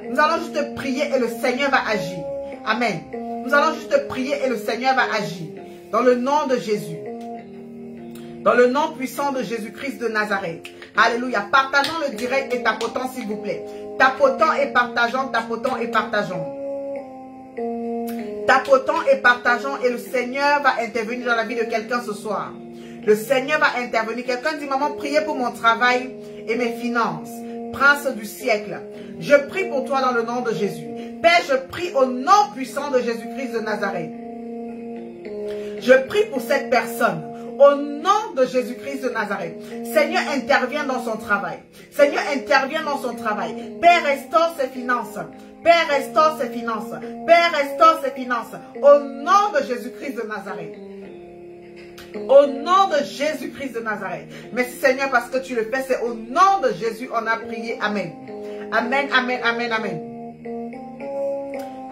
Nous allons juste prier et le Seigneur va agir. Amen. Nous allons juste prier et le Seigneur va agir. Dans le nom de Jésus. Dans le nom puissant de Jésus-Christ de Nazareth. Alléluia. Partageons le direct et tapotons s'il vous plaît. Tapotons et partageons, tapotons et partageons. Tapotons et partageons et le Seigneur va intervenir dans la vie de quelqu'un ce soir. Le Seigneur va intervenir. Quelqu'un dit, maman, priez pour mon travail et mes finances. Prince du siècle, je prie pour toi dans le nom de Jésus. Père, je prie au nom puissant de Jésus-Christ de Nazareth. Je prie pour cette personne. Au nom de Jésus-Christ de Nazareth. Seigneur, interviens dans son travail. Seigneur, interviens dans son travail. Père, restaure ses finances. Père, restaure ses finances. Père, restaure ses finances. Au nom de Jésus-Christ de Nazareth. Au nom de Jésus-Christ de Nazareth. Merci Seigneur parce que tu le fais. C'est au nom de Jésus on a prié. Amen. Amen, amen, amen, amen.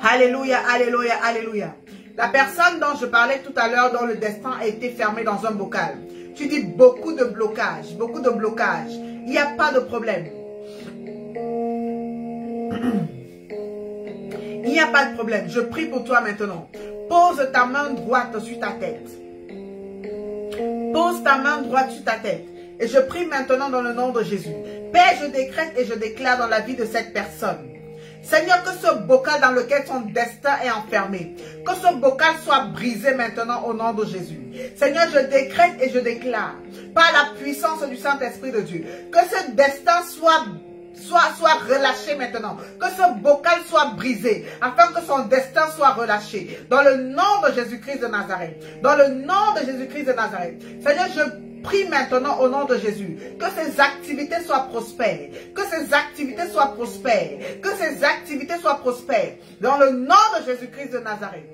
Alléluia, alléluia, alléluia. La personne dont je parlais tout à l'heure, dont le destin a été fermé dans un bocal. Tu dis beaucoup de blocages, beaucoup de blocages. Il n'y a pas de problème. Il n'y a pas de problème. Je prie pour toi maintenant. Pose ta main droite sur ta tête. Pose ta main droite sur ta tête. Et je prie maintenant dans le nom de Jésus. Père, je décrète et je déclare dans la vie de cette personne. Seigneur, que ce bocal dans lequel son destin est enfermé, que ce bocal soit brisé maintenant au nom de Jésus. Seigneur, je décrète et je déclare par la puissance du Saint-Esprit de Dieu. Que ce destin soit relâché maintenant. Que ce bocal soit brisé, afin que son destin soit relâché. Dans le nom de Jésus-Christ de Nazareth. Dans le nom de Jésus-Christ de Nazareth. Seigneur, je prie maintenant au nom de Jésus que ces activités soient prospères. Que ces activités soient prospères. Que ces activités soient prospères. Dans le nom de Jésus-Christ de Nazareth.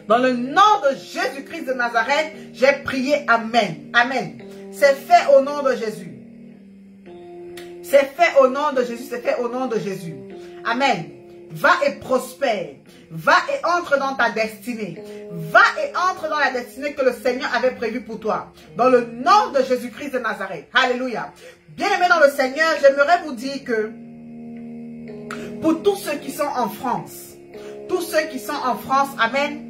Dans le nom de Jésus-Christ de Nazareth, j'ai prié. Amen. Amen. C'est fait au nom de Jésus. C'est fait au nom de Jésus. C'est fait au nom de Jésus. Amen. Va et prospère. Va et entre dans ta destinée. Va et entre dans la destinée que le Seigneur avait prévue pour toi. Dans le nom de Jésus-Christ de Nazareth. Alléluia. Bien-aimés dans le Seigneur, j'aimerais vous dire que pour tous ceux qui sont en France, amen,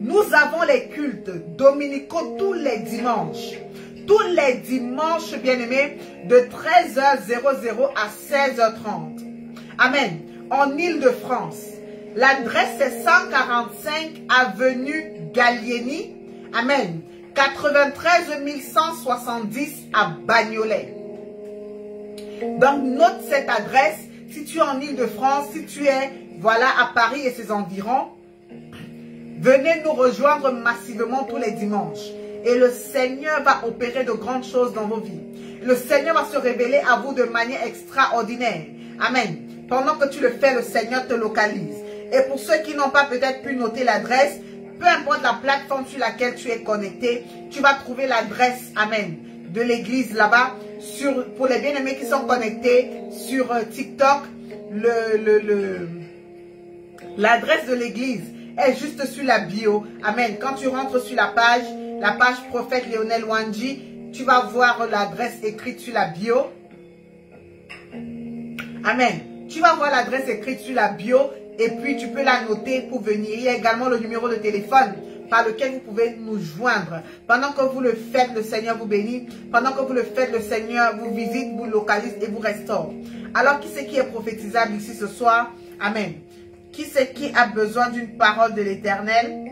nous avons les cultes dominicaux tous les dimanches. Tous les dimanches, bien-aimés, de 13h00 à 16h30. Amen. En Île-de-France. L'adresse est 145 avenue Gallieni. Amen. 93 170 à Bagnolet. Donc, note cette adresse. Si tu es en Île-de-France, si tu es, voilà, à Paris et ses environs, venez nous rejoindre massivement tous les dimanches. Et le Seigneur va opérer de grandes choses dans vos vies. Le Seigneur va se révéler à vous de manière extraordinaire. Amen. Pendant que tu le fais, le Seigneur te localise. Et pour ceux qui n'ont pas peut-être pu noter l'adresse, peu importe la plateforme sur laquelle tu es connecté, tu vas trouver l'adresse, amen, de l'église là-bas. Pour les bien-aimés qui sont connectés sur TikTok, l'adresse de l'église est juste sur la bio. Amen. Quand tu rentres sur la page Prophète Lionel Wanji, tu vas voir l'adresse écrite sur la bio. Amen. Tu vas voir l'adresse écrite sur la bio et puis tu peux la noter pour venir. Il y a également le numéro de téléphone par lequel vous pouvez nous joindre. Pendant que vous le faites, le Seigneur vous bénit. Pendant que vous le faites, le Seigneur vous visite, vous localise et vous restaure. Alors, qui c'est qui est prophétisable ici ce soir? Amen. Qui c'est qui a besoin d'une parole de l'Éternel?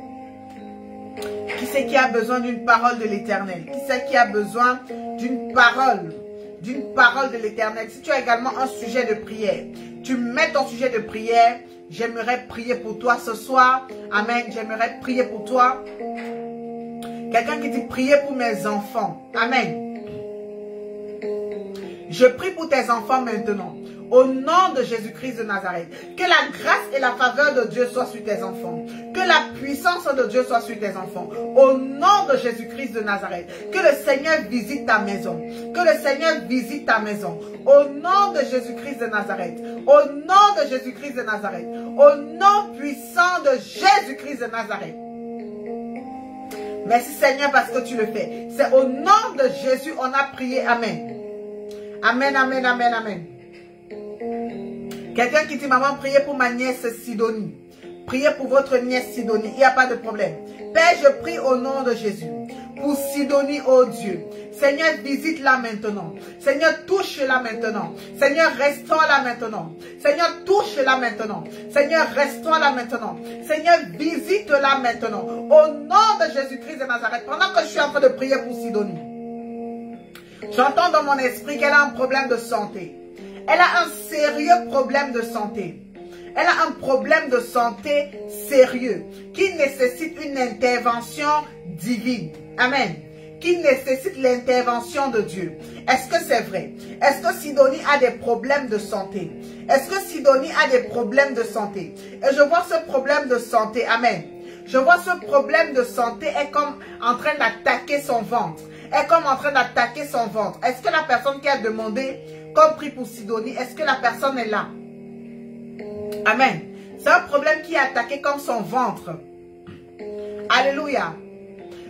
Qui c'est qui a besoin d'une parole de l'Éternel? Qui c'est qui a besoin d'une parole de l'Éternel? Si tu as également un sujet de prière, tu mets ton sujet de prière. J'aimerais prier pour toi ce soir. Amen. J'aimerais prier pour toi. Quelqu'un qui dit prier pour mes enfants. Amen. Je prie pour tes enfants maintenant. Au nom de Jésus-Christ de Nazareth. Que la grâce et la faveur de Dieu soient sur tes enfants. Que la puissance de Dieu soit sur tes enfants. Au nom de Jésus-Christ de Nazareth. Que le Seigneur visite ta maison. Que le Seigneur visite ta maison. Au nom de Jésus-Christ de Nazareth. Au nom de Jésus-Christ de Nazareth. Au nom puissant de Jésus-Christ de Nazareth. Merci Seigneur parce que tu le fais. C'est au nom de Jésus on a prié. Amen. Amen, amen, amen, amen. Quelqu'un qui dit, maman, priez pour ma nièce Sidonie. Priez pour votre nièce Sidonie. Il n'y a pas de problème. Père, je prie au nom de Jésus. Pour Sidonie, oh Dieu. Seigneur, visite-la maintenant. Seigneur, touche-la maintenant. Seigneur, restaure-la maintenant. Seigneur, touche-la maintenant. Seigneur, restaure-la maintenant. Seigneur, visite-la maintenant. Au nom de Jésus-Christ de Nazareth. Pendant que je suis en train de prier pour Sidonie, j'entends dans mon esprit qu'elle a un problème de santé. Elle a un sérieux problème de santé. Elle a un problème de santé sérieux qui nécessite une intervention divine. Amen. Qui nécessite l'intervention de Dieu. Est-ce que c'est vrai? Est-ce que Sidonie a des problèmes de santé? Est-ce que Sidonie a des problèmes de santé? Et je vois ce problème de santé. Amen. Je vois ce problème de santé est comme en train d'attaquer son ventre. Est comme en train d'attaquer son ventre. Est-ce que la personne qui a demandé qu'on prie pour Sidonie, est-ce que la personne est là? Amen. C'est un problème qui a attaqué comme son ventre. Alléluia.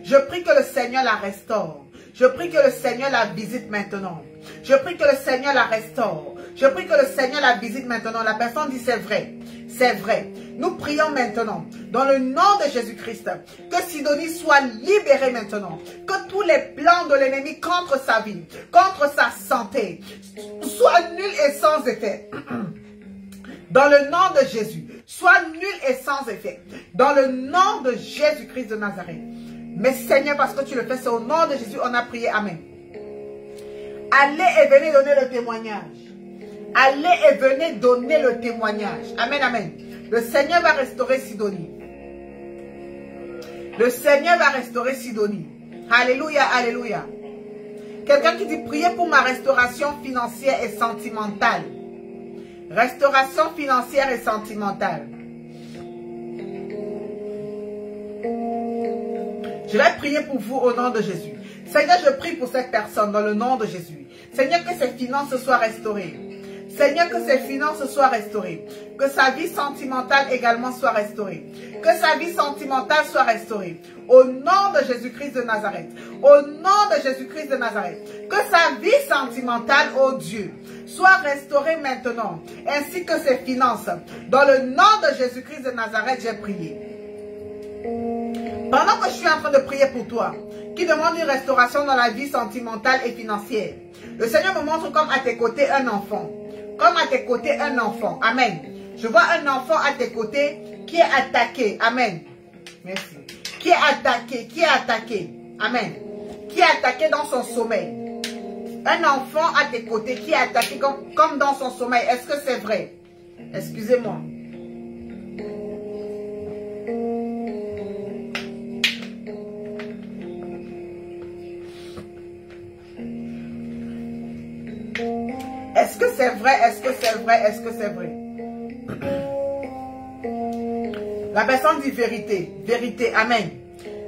Je prie que le Seigneur la restaure. Je prie que le Seigneur la visite maintenant. Je prie que le Seigneur la restaure. Je prie que le Seigneur la visite maintenant. La personne dit c'est vrai. C'est vrai. Nous prions maintenant, dans le nom de Jésus-Christ, que Sidonie soit libérée maintenant. Que tous les plans de l'ennemi contre sa vie, contre sa santé, soient nuls et sans effet. Dans le nom de Jésus, soient nuls et sans effet. Dans le nom de Jésus-Christ de Nazareth. Mais Seigneur, parce que tu le fais, c'est au nom de Jésus, on a prié. Amen. Allez et venez donner le témoignage. Allez et venez donner le témoignage. Amen, amen. Le Seigneur va restaurer Sidonie. Le Seigneur va restaurer Sidonie. Alléluia, alléluia. Quelqu'un qui dit, priez pour ma restauration financière et sentimentale. Restauration financière et sentimentale. Je vais prier pour vous au nom de Jésus. Seigneur, je prie pour cette personne dans le nom de Jésus. Seigneur, que ses finances soient restaurées. Seigneur, que ses finances soient restaurées. Que sa vie sentimentale également soit restaurée. Que sa vie sentimentale soit restaurée. Au nom de Jésus-Christ de Nazareth. Au nom de Jésus-Christ de Nazareth. Que sa vie sentimentale, oh Dieu, soit restaurée maintenant. Ainsi que ses finances. Dans le nom de Jésus-Christ de Nazareth, j'ai prié. Pendant que je suis en train de prier pour toi, qui demande une restauration dans la vie sentimentale et financière, le Seigneur me montre comme à tes côtés un enfant. Comme à tes côtés un enfant. Amen. Je vois un enfant à tes côtés qui est attaqué. Amen. Merci. Qui est attaqué. Qui est attaqué. Amen. Qui est attaqué dans son sommeil. Un enfant à tes côtés qui est attaqué comme dans son sommeil. Est-ce que c'est vrai? Excusez-moi. Est-ce que c'est vrai? Est-ce que c'est vrai? Est-ce que c'est vrai? La personne dit vérité. Vérité. Amen.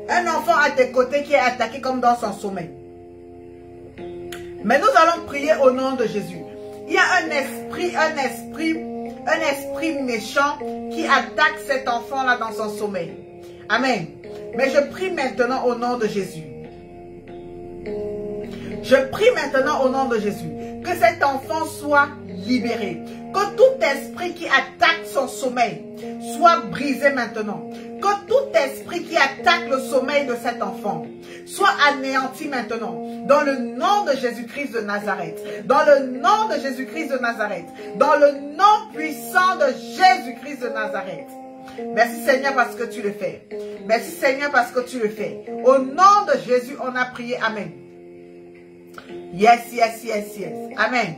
Un enfant à tes côtés qui est attaqué comme dans son sommeil. Mais nous allons prier au nom de Jésus. Il y a un esprit méchant qui attaque cet enfant-là dans son sommeil. Amen. Mais je prie maintenant au nom de Jésus. Je prie maintenant au nom de Jésus que cet enfant soit libéré. Que tout esprit qui attaque son sommeil soit brisé maintenant. Que tout esprit qui attaque le sommeil de cet enfant soit anéanti maintenant. Dans le nom de Jésus-Christ de Nazareth. Dans le nom de Jésus-Christ de Nazareth. Dans le nom puissant de Jésus-Christ de Nazareth. Merci Seigneur parce que tu le fais. Merci Seigneur parce que tu le fais. Au nom de Jésus, on a prié. Amen. Yes, yes, yes, yes. Amen.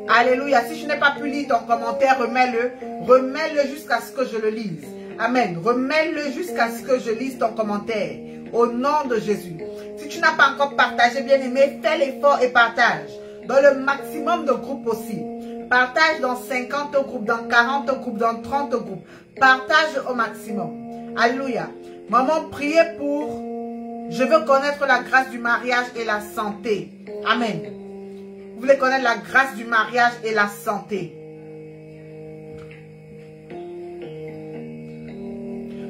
Alléluia. Si je n'ai pas pu lire ton commentaire, remets-le. Remets-le jusqu'à ce que je le lise. Amen. Remets-le jusqu'à ce que je lise ton commentaire. Au nom de Jésus. Si tu n'as pas encore partagé, bien aimé, fais l'effort et partage. Dans le maximum de groupes aussi. Partage dans 50 groupes, dans 40 groupes, dans 30 groupes. Partage au maximum. Alléluia. Maman, priez pour... Je veux connaître la grâce du mariage et la santé. Amen. Vous voulez connaître la grâce du mariage et la santé.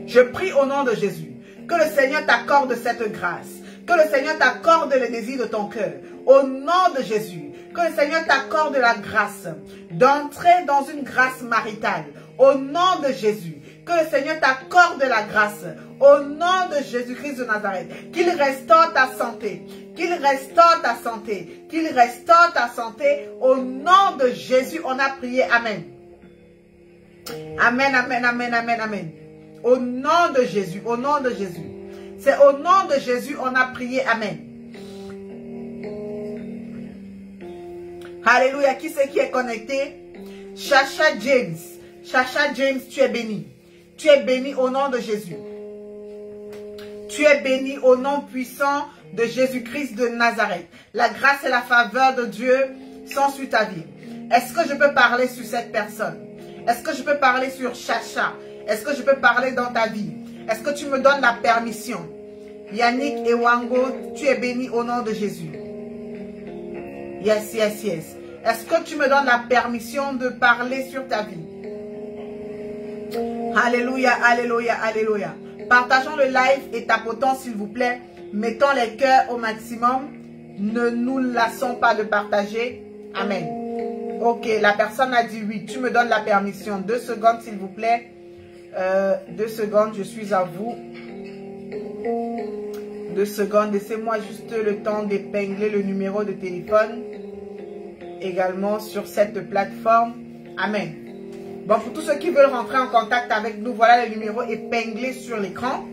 Je prie au nom de Jésus que le Seigneur t'accorde cette grâce. Que le Seigneur t'accorde le désir de ton cœur. Au nom de Jésus. Que le Seigneur t'accorde la grâce d'entrer dans une grâce maritale. Au nom de Jésus. Que le Seigneur t'accorde la grâce. Au nom de Jésus-Christ de Nazareth. Qu'il restaure ta santé. Qu'il restaure ta santé. Qu'il restaure ta santé. Au nom de Jésus, on a prié. Amen. Amen, amen, amen, amen, amen. Au nom de Jésus. Au nom de Jésus. C'est au nom de Jésus, on a prié. Amen. Alléluia. Qui c'est qui est connecté? Chacha James. Chacha James, tu es béni. Tu es béni au nom de Jésus. Tu es béni au nom puissant de Jésus-Christ de Nazareth. La grâce et la faveur de Dieu sont sur ta vie. Est-ce que je peux parler sur cette personne? Est-ce que je peux parler sur Chacha? Est-ce que je peux parler dans ta vie? Est-ce que tu me donnes la permission? Yannick et Wango, tu es béni au nom de Jésus. Yes, yes, yes. Est-ce que tu me donnes la permission de parler sur ta vie? Alléluia, alléluia, alléluia. Partageons le live et tapotons s'il vous plaît. Mettons les cœurs au maximum. Ne nous lassons pas de partager. Amen. Ok, la personne a dit oui. Tu me donnes la permission. 2 secondes s'il vous plaît. 2 secondes, je suis à vous. 2 secondes. Laissez-moi juste le temps d'épingler le numéro de téléphone. Également sur cette plateforme. Amen. Bon, pour tous ceux qui veulent rentrer en contact avec nous, voilà le numéro épinglé sur l'écran.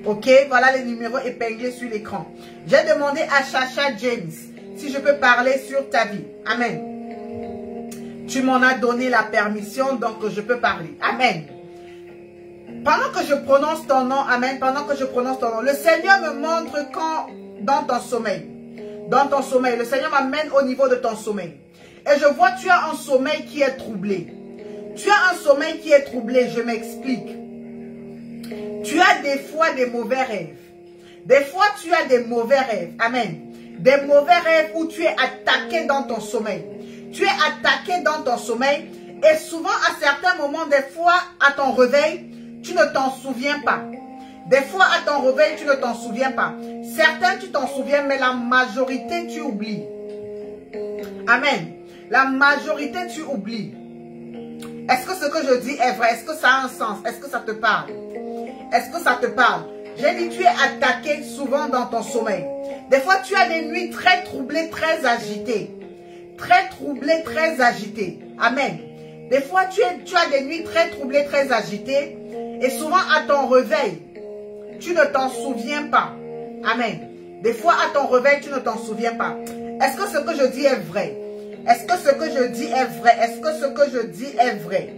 Ok, voilà les numéros épinglés sur l'écran. J'ai demandé à Chacha James si je peux parler sur ta vie. Amen. Tu m'en as donné la permission, donc je peux parler. Amen. Pendant que je prononce ton nom, amen, pendant que je prononce ton nom, le Seigneur me montre quand, dans ton sommeil, le Seigneur m'amène au niveau de ton sommeil. Et je vois, tu as un sommeil qui est troublé. Tu as un sommeil qui est troublé, je m'explique. Tu as des fois des mauvais rêves. Des fois, tu as des mauvais rêves. Amen. Des mauvais rêves où tu es attaqué dans ton sommeil. Tu es attaqué dans ton sommeil. Et souvent, à certains moments, des fois, à ton réveil, tu ne t'en souviens pas. Des fois, à ton réveil, tu ne t'en souviens pas. Certains, tu t'en souviens, mais la majorité, tu oublies. Amen. La majorité, tu oublies. Est-ce que ce que je dis est vrai? Est-ce que ça a un sens? Est-ce que ça te parle? Est-ce que ça te parle? J'ai dit, tu es attaqué souvent dans ton sommeil. Des fois, tu as des nuits très troublées, très agitées. Très troublées, très agitées. Amen. Des fois, tu as des nuits très troublées, très agitées. Et souvent, à ton réveil, tu ne t'en souviens pas. Amen. Des fois, à ton réveil, tu ne t'en souviens pas. Est-ce que ce que je dis est vrai? Est-ce que ce que je dis est vrai? Est-ce que ce que je dis est vrai?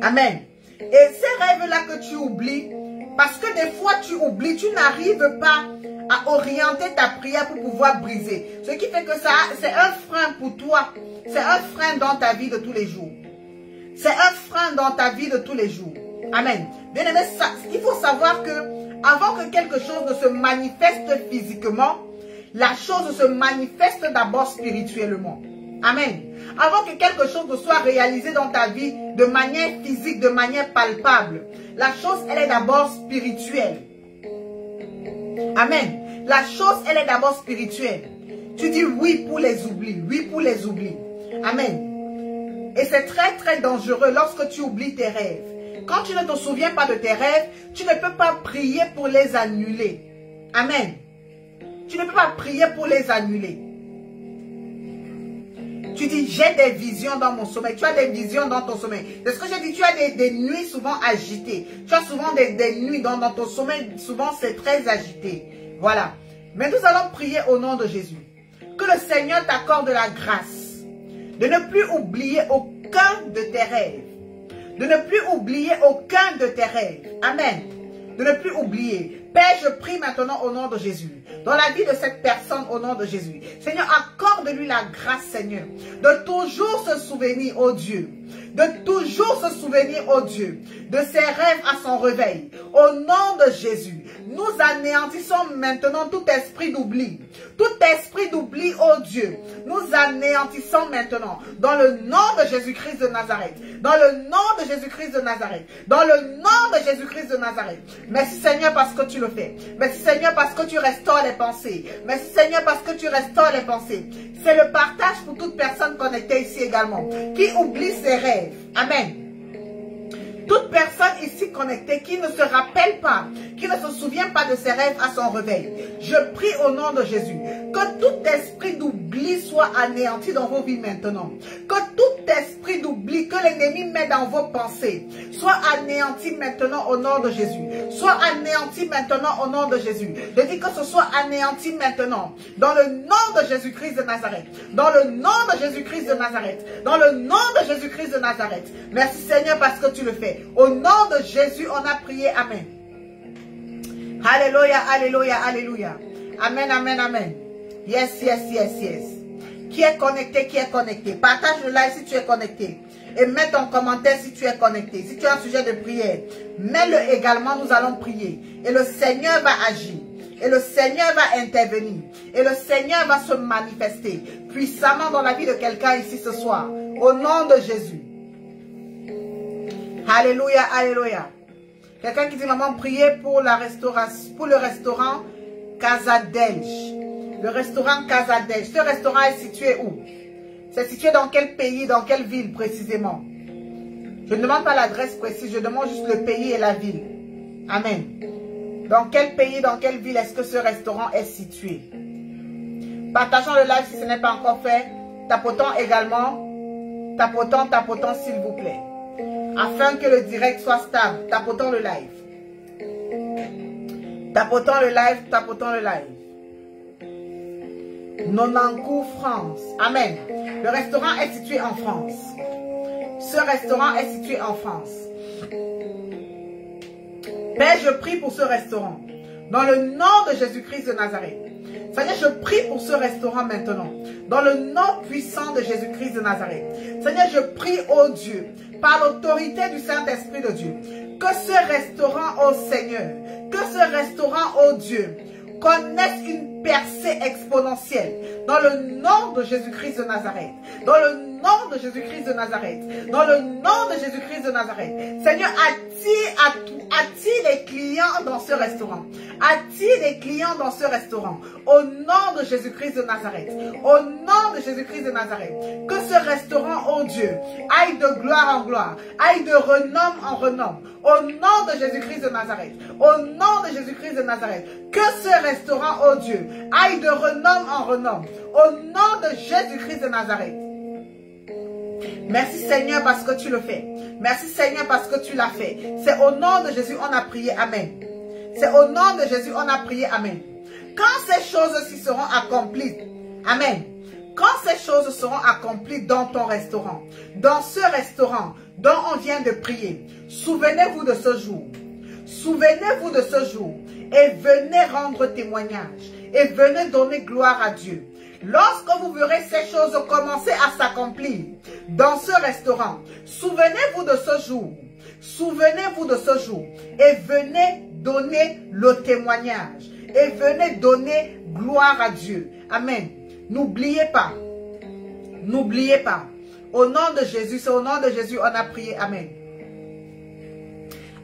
Amen. Et ces rêves-là que tu oublies, parce que des fois tu oublies, tu n'arrives pas à orienter ta prière pour pouvoir briser. Ce qui fait que ça, c'est un frein pour toi. C'est un frein dans ta vie de tous les jours. C'est un frein dans ta vie de tous les jours. Amen. Bien aimé, il faut savoir que avant que quelque chose ne se manifeste physiquement, la chose se manifeste d'abord spirituellement. Amen. Avant que quelque chose ne soit réalisé dans ta vie de manière physique, de manière palpable, la chose, elle est d'abord spirituelle. Amen. La chose, elle est d'abord spirituelle. Tu dis oui pour les oublis. Oui pour les oublis. Amen. Et c'est très très dangereux lorsque tu oublies tes rêves. Quand tu ne te souviens pas de tes rêves, tu ne peux pas prier pour les annuler. Amen. Tu ne peux pas prier pour les annuler. Tu dis, j'ai des visions dans mon sommeil. Tu as des visions dans ton sommeil. C'est ce que j'ai dit, tu as des nuits souvent agitées. Tu as souvent des nuits dans ton sommeil. Souvent, c'est très agité. Voilà. Mais nous allons prier au nom de Jésus. Que le Seigneur t'accorde la grâce de ne plus oublier aucun de tes rêves. De ne plus oublier aucun de tes rêves. Amen. De ne plus oublier. Père, je prie maintenant au nom de Jésus, dans la vie de cette personne au nom de Jésus. Seigneur, accorde-lui la grâce, Seigneur, de toujours se souvenir, oh Dieu, de toujours se souvenir, oh Dieu, de ses rêves à son réveil. Au nom de Jésus, nous anéantissons maintenant tout esprit d'oubli. Tout esprit d'oubli, oh Dieu, nous anéantissons maintenant dans le nom de Jésus-Christ de Nazareth. Dans le nom de Jésus-Christ de Nazareth. Dans le nom de Jésus-Christ de Nazareth. Merci Seigneur parce que tu le fais. Merci Seigneur parce que tu restaures les pensées. Merci Seigneur parce que tu restaures les pensées. C'est le partage pour toute personne connectée ici également, qui oublie ses rêves. Amen. Toute personne ici connectée qui ne se rappelle pas, qui ne se souvient pas de ses rêves à son réveil, je prie au nom de Jésus que tout esprit d'oubli soit anéanti dans vos vies maintenant. Que tout esprit d'oubli que l'ennemi met dans vos pensées soit anéanti maintenant au nom de Jésus. Soit anéanti maintenant au nom de Jésus. Je dis que ce soit anéanti maintenant dans le nom de Jésus-Christ de Nazareth. Dans le nom de Jésus-Christ de Nazareth. Dans le nom de Jésus-Christ de Nazareth. Merci Seigneur parce que tu le fais. Au nom de Jésus, on a prié. Amen. Alléluia, alléluia, alléluia. Amen, amen, amen. Yes, yes, yes, yes. Qui est connecté, qui est connecté. Partage le live si tu es connecté. Et mets ton commentaire si tu es connecté. Si tu as un sujet de prière, mets-le également, nous allons prier. Et le Seigneur va agir. Et le Seigneur va intervenir. Et le Seigneur va se manifester puissamment dans la vie de quelqu'un ici ce soir. Au nom de Jésus. Alléluia, alléluia. Quelqu'un qui dit, maman, priez pour la restauration, pour le restaurant Casa Delge. Le restaurant Casa Delge. Ce restaurant est situé où? C'est situé dans quel pays, dans quelle ville précisément? Je ne demande pas l'adresse précise, je demande juste le pays et la ville. Amen. Dans quel pays, dans quelle ville est-ce que ce restaurant est situé? Partageons le live si ce n'est pas encore fait. Tapotons également. Tapotons s'il vous plaît. Afin que le direct soit stable, tapotons le live. Tapotons le live, tapotons le live. Nonancourt, France. Amen. Le restaurant est situé en France. Ce restaurant est situé en France. Père, je prie pour ce restaurant. Dans le nom de Jésus-Christ de Nazareth. Seigneur, je prie pour ce restaurant maintenant. Dans le nom puissant de Jésus-Christ de Nazareth. Seigneur, je prie, ô Dieu, par l'autorité du Saint-Esprit de Dieu, que ce restaurant, ô Seigneur, que ce restaurant, ô Dieu, connaisse une percée exponentielle. Dans le nom de Jésus-Christ de Nazareth. Dans le nom de Jésus-Christ de Nazareth. Dans le nom de Jésus-Christ de Nazareth. Seigneur, attire les clients dans ce restaurant. Attire les clients dans ce restaurant. Au nom de Jésus-Christ de Nazareth. Au nom de Jésus-Christ de Nazareth. Que ce restaurant, oh Dieu, aille de gloire en gloire. Aille de renom en renom. Au nom de Jésus-Christ de Nazareth. Au nom de Jésus-Christ de Nazareth. Que ce restaurant, oh Dieu, aille de renom en renom. Au nom de Jésus-Christ de Nazareth. Merci Seigneur parce que tu le fais. Merci Seigneur parce que tu l'as fait. C'est au nom de Jésus on a prié. Amen. C'est au nom de Jésus on a prié. Amen. Quand ces choses-ci seront accomplies. Amen. Quand ces choses seront accomplies dans ton restaurant. Dans ce restaurant dont on vient de prier. Souvenez-vous de ce jour. Souvenez-vous de ce jour. Et venez rendre témoignage. Et venez donner gloire à Dieu. Lorsque vous verrez ces choses commencer à s'accomplir dans ce restaurant, souvenez-vous de ce jour. Souvenez-vous de ce jour. Et venez donner le témoignage. Et venez donner gloire à Dieu. Amen. N'oubliez pas. N'oubliez pas. Au nom de Jésus, c'est au nom de Jésus on a prié. Amen.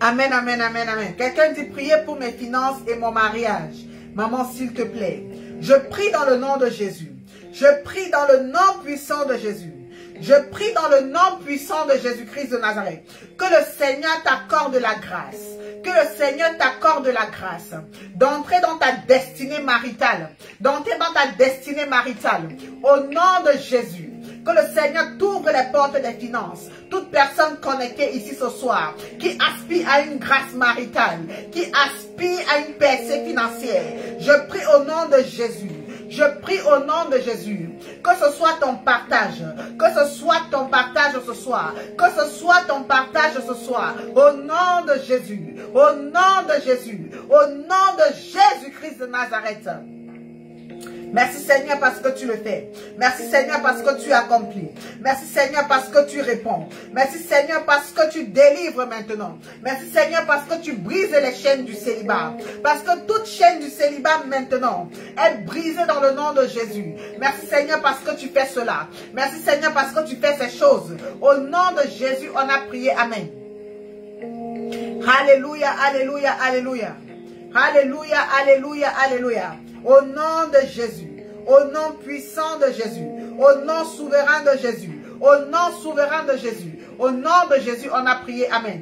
Amen, amen, amen, amen. Quelqu'un dit prier pour mes finances et mon mariage. Maman, s'il te plaît. Je prie dans le nom de Jésus. Je prie dans le nom puissant de Jésus. Je prie dans le nom puissant de Jésus-Christ de Nazareth. Que le Seigneur t'accorde la grâce. Que le Seigneur t'accorde la grâce. D'entrer dans ta destinée maritale. D'entrer dans ta destinée maritale. Au nom de Jésus. Que le Seigneur t'ouvre les portes des finances. Toute personne connectée ici ce soir, qui aspire à une grâce maritale, qui aspire à une percée financière, je prie au nom de Jésus. Je prie au nom de Jésus, que ce soit ton partage, que ce soit ton partage ce soir, que ce soit ton partage ce soir, au nom de Jésus, au nom de Jésus, au nom de Jésus-Christ de Nazareth. Merci Seigneur parce que tu le fais. Merci Seigneur parce que tu accomplis. Merci Seigneur parce que tu réponds. Merci Seigneur parce que tu délivres maintenant. Merci Seigneur parce que tu brises les chaînes du célibat. Parce que toute chaîne du célibat maintenant est brisée dans le nom de Jésus. Merci Seigneur parce que tu fais cela. Merci Seigneur parce que tu fais ces choses. Au nom de Jésus, on a prié. Amen. Alléluia, alléluia, alléluia. Alléluia, alléluia, alléluia. Au nom de Jésus, au nom puissant de Jésus, au nom souverain de Jésus, au nom souverain de Jésus, au nom de Jésus, on a prié. Amen.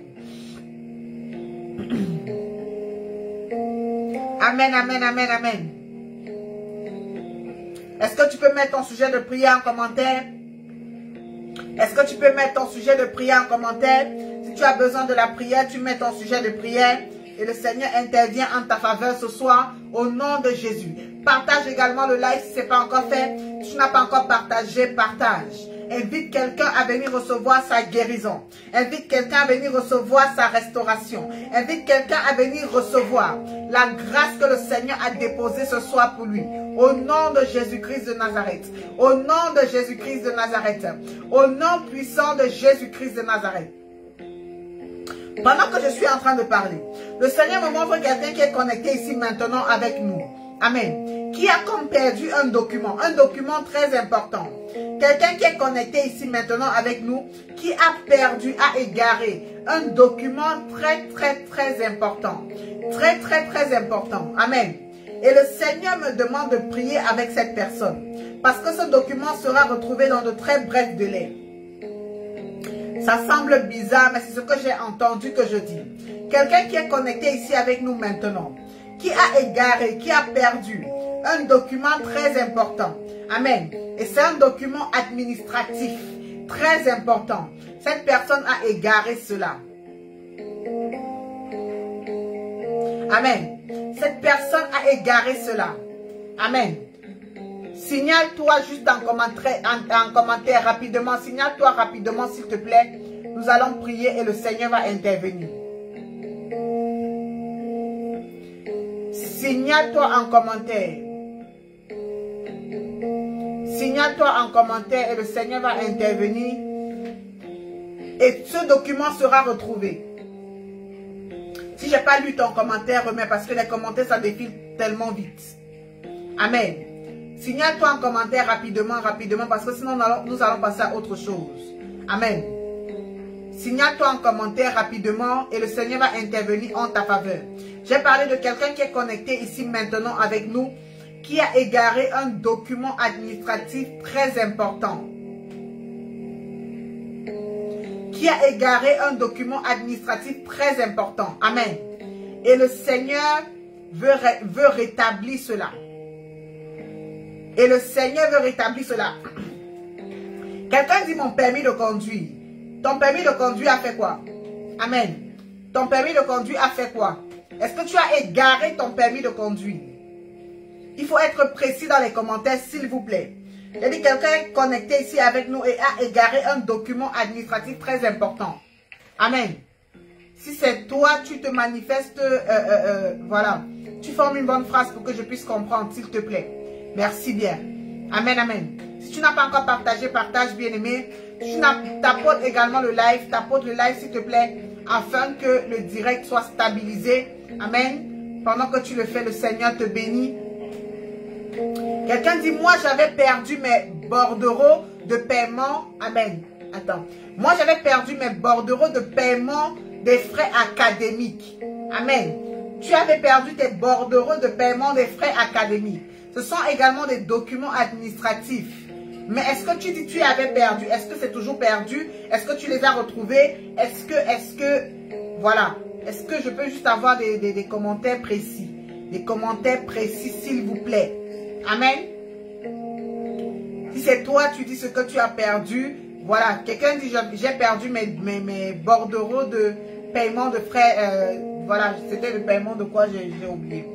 Amen, amen, amen, amen. Est-ce que tu peux mettre ton sujet de prière en commentaire? Est-ce que tu peux mettre ton sujet de prière en commentaire? Si tu as besoin de la prière, tu mets ton sujet de prière. Et le Seigneur intervient en ta faveur ce soir au nom de Jésus. Partage également le live si ce n'est pas encore fait. Si tu n'as pas encore partagé, partage. Invite quelqu'un à venir recevoir sa guérison. Invite quelqu'un à venir recevoir sa restauration. Invite quelqu'un à venir recevoir la grâce que le Seigneur a déposée ce soir pour lui. Au nom de Jésus-Christ de Nazareth. Au nom de Jésus-Christ de Nazareth. Au nom puissant de Jésus-Christ de Nazareth. Pendant que je suis en train de parler, le Seigneur me montre quelqu'un qui est connecté ici maintenant avec nous. Amen. Qui a comme perdu un document très important. Quelqu'un qui est connecté ici maintenant avec nous, qui a perdu, a égaré un document très important. Très important. Amen. Et le Seigneur me demande de prier avec cette personne. Parce que ce document sera retrouvé dans de très brefs délais. Ça semble bizarre, mais c'est ce que j'ai entendu que je dis. Quelqu'un qui est connecté ici avec nous maintenant, qui a égaré, qui a perdu un document très important. Amen. Et c'est un document administratif très important. Cette personne a égaré cela. Amen. Cette personne a égaré cela. Amen. Signale-toi juste en commentaire rapidement. Signale-toi rapidement, s'il te plaît. Nous allons prier et le Seigneur va intervenir. Signale-toi en commentaire. Signale-toi en commentaire et le Seigneur va intervenir. Et ce document sera retrouvé. Si je n'ai pas lu ton commentaire, remets, parce que les commentaires, ça défile tellement vite. Amen. Signale-toi en commentaire rapidement, parce que sinon nous allons passer à autre chose. Amen. Signale-toi en commentaire rapidement et le Seigneur va intervenir en ta faveur. J'ai parlé de quelqu'un qui est connecté ici maintenant avec nous, qui a égaré un document administratif très important. Qui a égaré un document administratif très important. Amen. Et le Seigneur veut rétablir cela. Et le Seigneur veut rétablir cela. Quelqu'un dit mon permis de conduire. Ton permis de conduire a fait quoi? Amen. Ton permis de conduire a fait quoi? Est-ce que tu as égaré ton permis de conduire? Il faut être précis dans les commentaires, s'il vous plaît. J'ai dit quelqu'un est connecté ici avec nous et a égaré un document administratif très important. Amen. Si c'est toi, tu te manifestes, voilà. Tu formes une bonne phrase pour que je puisse comprendre, s'il te plaît. Merci bien. Amen, amen. Si tu n'as pas encore partagé, partage, bien-aimé. Tu tapotes également le live. Tapote le live, s'il te plaît, afin que le direct soit stabilisé. Amen. Pendant que tu le fais, le Seigneur te bénit. Quelqu'un dit, moi, j'avais perdu mes bordereaux de paiement. Amen. Attends. Moi, j'avais perdu mes bordereaux de paiement des frais académiques. Amen. Tu avais perdu tes bordereaux de paiement des frais académiques. Ce sont également des documents administratifs. Mais est-ce que tu dis que tu avais perdu? Est-ce que c'est toujours perdu? Est-ce que tu les as retrouvés? Voilà. Est-ce que je peux juste avoir des commentaires précis? Des commentaires précis, s'il vous plaît. Amen. Si c'est toi, tu dis ce que tu as perdu. Voilà. Quelqu'un dit, j'ai perdu mes bordereaux de paiement de frais. Voilà. C'était le paiement de quoi j'ai oublié.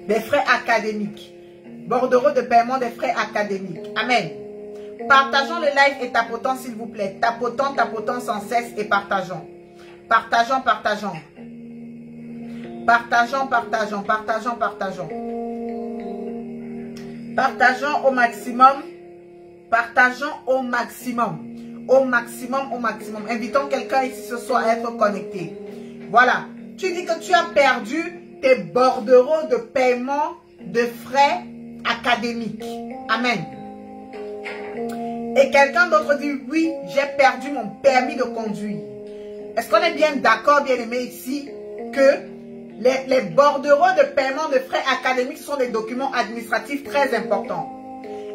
Des frais académiques. Bordereaux de paiement des frais académiques. Amen. Partageons le live et tapotons, s'il vous plaît. Tapotons sans cesse et partageons. Partageons. Partageons. Partageons au maximum. Partageons au maximum. Au maximum. Invitons quelqu'un ici ce soir à être connecté. Voilà. Tu dis que tu as perdu tes bordereaux de paiement de frais académiques. Amen. Et quelqu'un d'autre dit, oui, j'ai perdu mon permis de conduire. Est-ce qu'on est bien d'accord, bien-aimé, ici, que les bordereaux de paiement de frais académiques sont des documents administratifs très importants?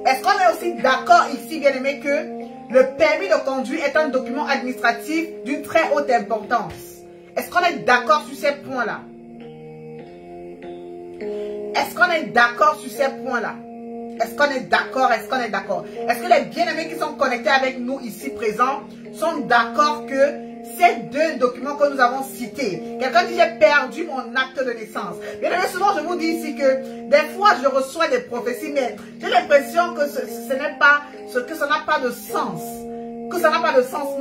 Est-ce qu'on est aussi d'accord ici, bien-aimé, que le permis de conduire est un document administratif d'une très haute importance? Est-ce qu'on est d'accord sur ces points-là? Est-ce qu'on est d'accord sur ces points-là? Est-ce qu'on est d'accord? Est-ce que les bien-aimés qui sont connectés avec nous ici présents sont d'accord que ces deux documents que nous avons cités, quelqu'un dit j'ai perdu mon acte de naissance. Bien aimé, souvent je vous dis ici que des fois je reçois des prophéties, mais j'ai l'impression que ce n'est pas, que ça n'a pas de sens.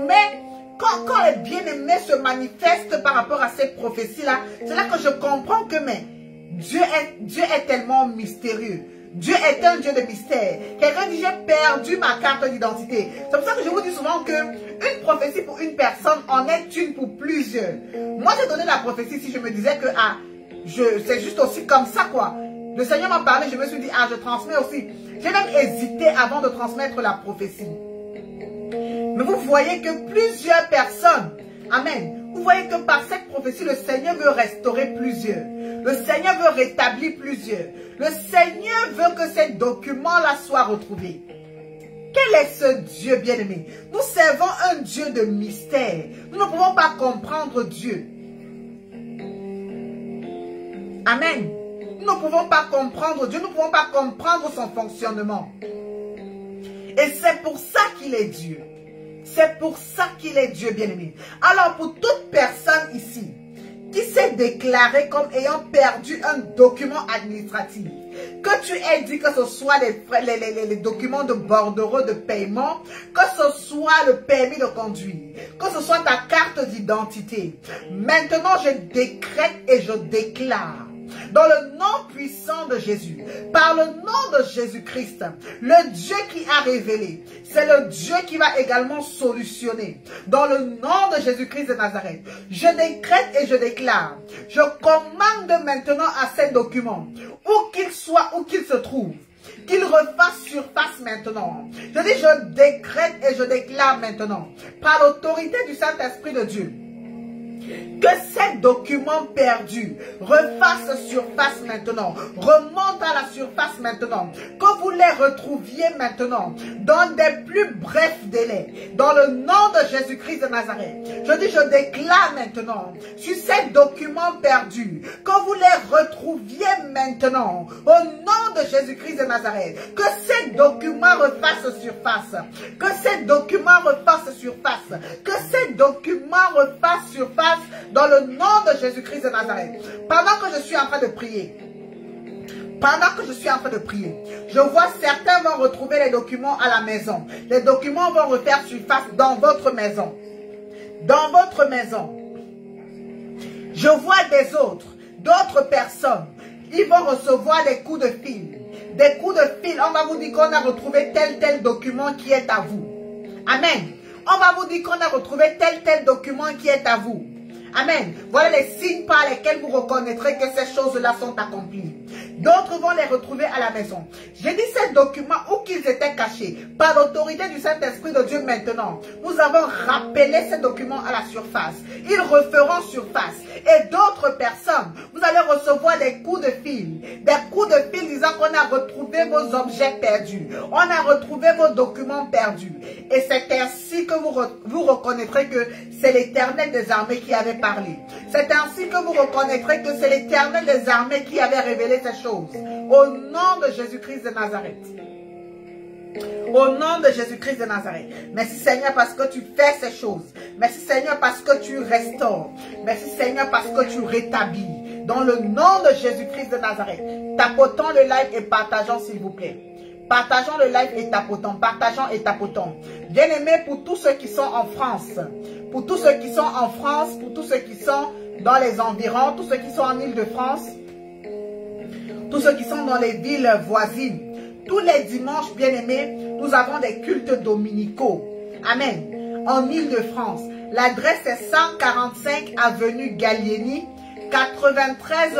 Mais quand les bien-aimés se manifestent par rapport à ces prophéties-là, c'est là que je comprends que Dieu est tellement mystérieux. Dieu est un Dieu de mystère. Quelqu'un dit, j'ai perdu ma carte d'identité. C'est pour ça que je vous dis souvent que une prophétie pour une personne en est une pour plusieurs. Moi, j'ai donné la prophétie si je me disais que c'est juste aussi comme ça, quoi. Le Seigneur m'a parlé, je me suis dit, je transmets aussi. J'ai même hésité avant de transmettre la prophétie. Mais vous voyez que plusieurs personnes, amen, vous voyez que par cette prophétie, le Seigneur veut restaurer plusieurs. Le Seigneur veut rétablir plusieurs. Le Seigneur veut que ces documents-là soient retrouvés. Quel est ce Dieu bien-aimé? Nous servons un Dieu de mystère. Nous ne pouvons pas comprendre Dieu. Amen. Nous ne pouvons pas comprendre Dieu. Nous ne pouvons pas comprendre son fonctionnement. Et c'est pour ça qu'il est Dieu. C'est pour ça qu'il est Dieu bien-aimé. Alors pour toute personne ici qui s'est déclaré comme ayant perdu un document administratif. Que tu aies dit que ce soit les documents de bordereau de paiement, que ce soit le permis de conduire, que ce soit ta carte d'identité. Maintenant, je décrète et je déclare, dans le nom puissant de Jésus, par le nom de Jésus-Christ, le Dieu qui a révélé, c'est le Dieu qui va également solutionner. Dans le nom de Jésus-Christ de Nazareth, je décrète et je déclare, je commande maintenant à ces documents, où qu'ils soient, où qu'ils se trouvent, qu'il refasse surface maintenant. Je dis, je décrète et je déclare maintenant, par l'autorité du Saint-Esprit de Dieu, que ces documents perdus refassent surface maintenant, remontent à la surface maintenant, que vous les retrouviez maintenant dans des plus brefs délais, dans le nom de Jésus-Christ de Nazareth. Je dis, je déclare maintenant sur ces documents perdus, que vous les retrouviez maintenant, au nom de Jésus-Christ de Nazareth, que ces documents refassent surface, que ces documents refassent surface, que ces documents refassent surface, dans le nom de Jésus-Christ de Nazareth. Pendant que je suis en train de prier, je vois certains vont retrouver les documents à la maison. Les documents vont refaire surface dans votre maison. Dans votre maison. Je vois d'autres personnes. Ils vont recevoir des coups de fil. Des coups de fil. On va vous dire qu'on a retrouvé tel document qui est à vous. Amen. On va vous dire qu'on a retrouvé tel document qui est à vous. Amen. Voilà les signes par lesquels vous reconnaîtrez que ces choses-là sont accomplies. D'autres vont les retrouver à la maison. J'ai dit ces documents où qu'ils étaient cachés. Par l'autorité du Saint-Esprit de Dieu maintenant, nous avons rappelé ces documents à la surface. Ils referont surface. Et d'autres personnes, vous allez recevoir des coups de fil. Des coups de fil disant qu'on a retrouvé vos objets perdus. On a retrouvé vos documents perdus. Et c'est ainsi que vous reconnaîtrez que c'est l'Éternel des armées qui avait parlé. C'est ainsi que vous reconnaîtrez que c'est l'Éternel des armées qui avait révélé ces choses. Au nom de Jésus-Christ de Nazareth. Au nom de Jésus-Christ de Nazareth. Merci Seigneur parce que tu fais ces choses. Merci Seigneur parce que tu restaures. Merci Seigneur parce que tu rétablis. Dans le nom de Jésus-Christ de Nazareth. Tapotons le live et partageons s'il vous plaît. Partageons le live et tapotons. Partageons et tapotons. Bien-aimés, pour tous ceux qui sont en France. Pour tous ceux qui sont en France. Pour tous ceux qui sont dans les environs. Tous ceux qui sont en Île-de-France. Tous ceux qui sont dans les villes voisines. Tous les dimanches, bien-aimés, nous avons des cultes dominicaux. Amen. En Île-de-France. L'adresse est 145 avenue Gallieni, 93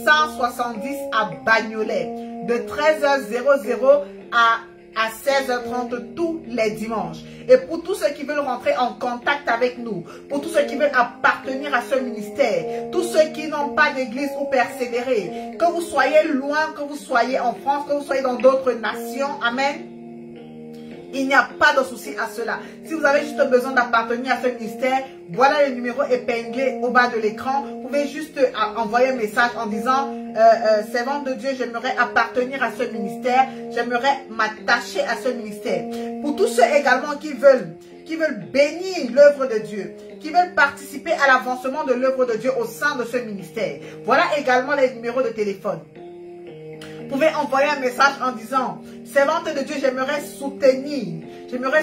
170 à Bagnolet. De 13h00 à 16h30 tous les dimanches. Et pour tous ceux qui veulent rentrer en contact avec nous, pour tous ceux qui veulent appartenir à ce ministère, tous ceux qui n'ont pas d'église ou persévérer, que vous soyez loin, que vous soyez en France, que vous soyez dans d'autres nations, amen. Il n'y a pas de souci à cela. Si vous avez juste besoin d'appartenir à ce ministère, voilà le numéro épinglé au bas de l'écran. Vous pouvez juste envoyer un message en disant servante de Dieu, j'aimerais appartenir à ce ministère, j'aimerais m'attacher à ce ministère. Pour tous ceux également qui veulent bénir l'œuvre de Dieu, qui veulent participer à l'avancement de l'œuvre de Dieu au sein de ce ministère, voilà également les numéros de téléphone. Vous pouvez envoyer un message en disant servante de Dieu, j'aimerais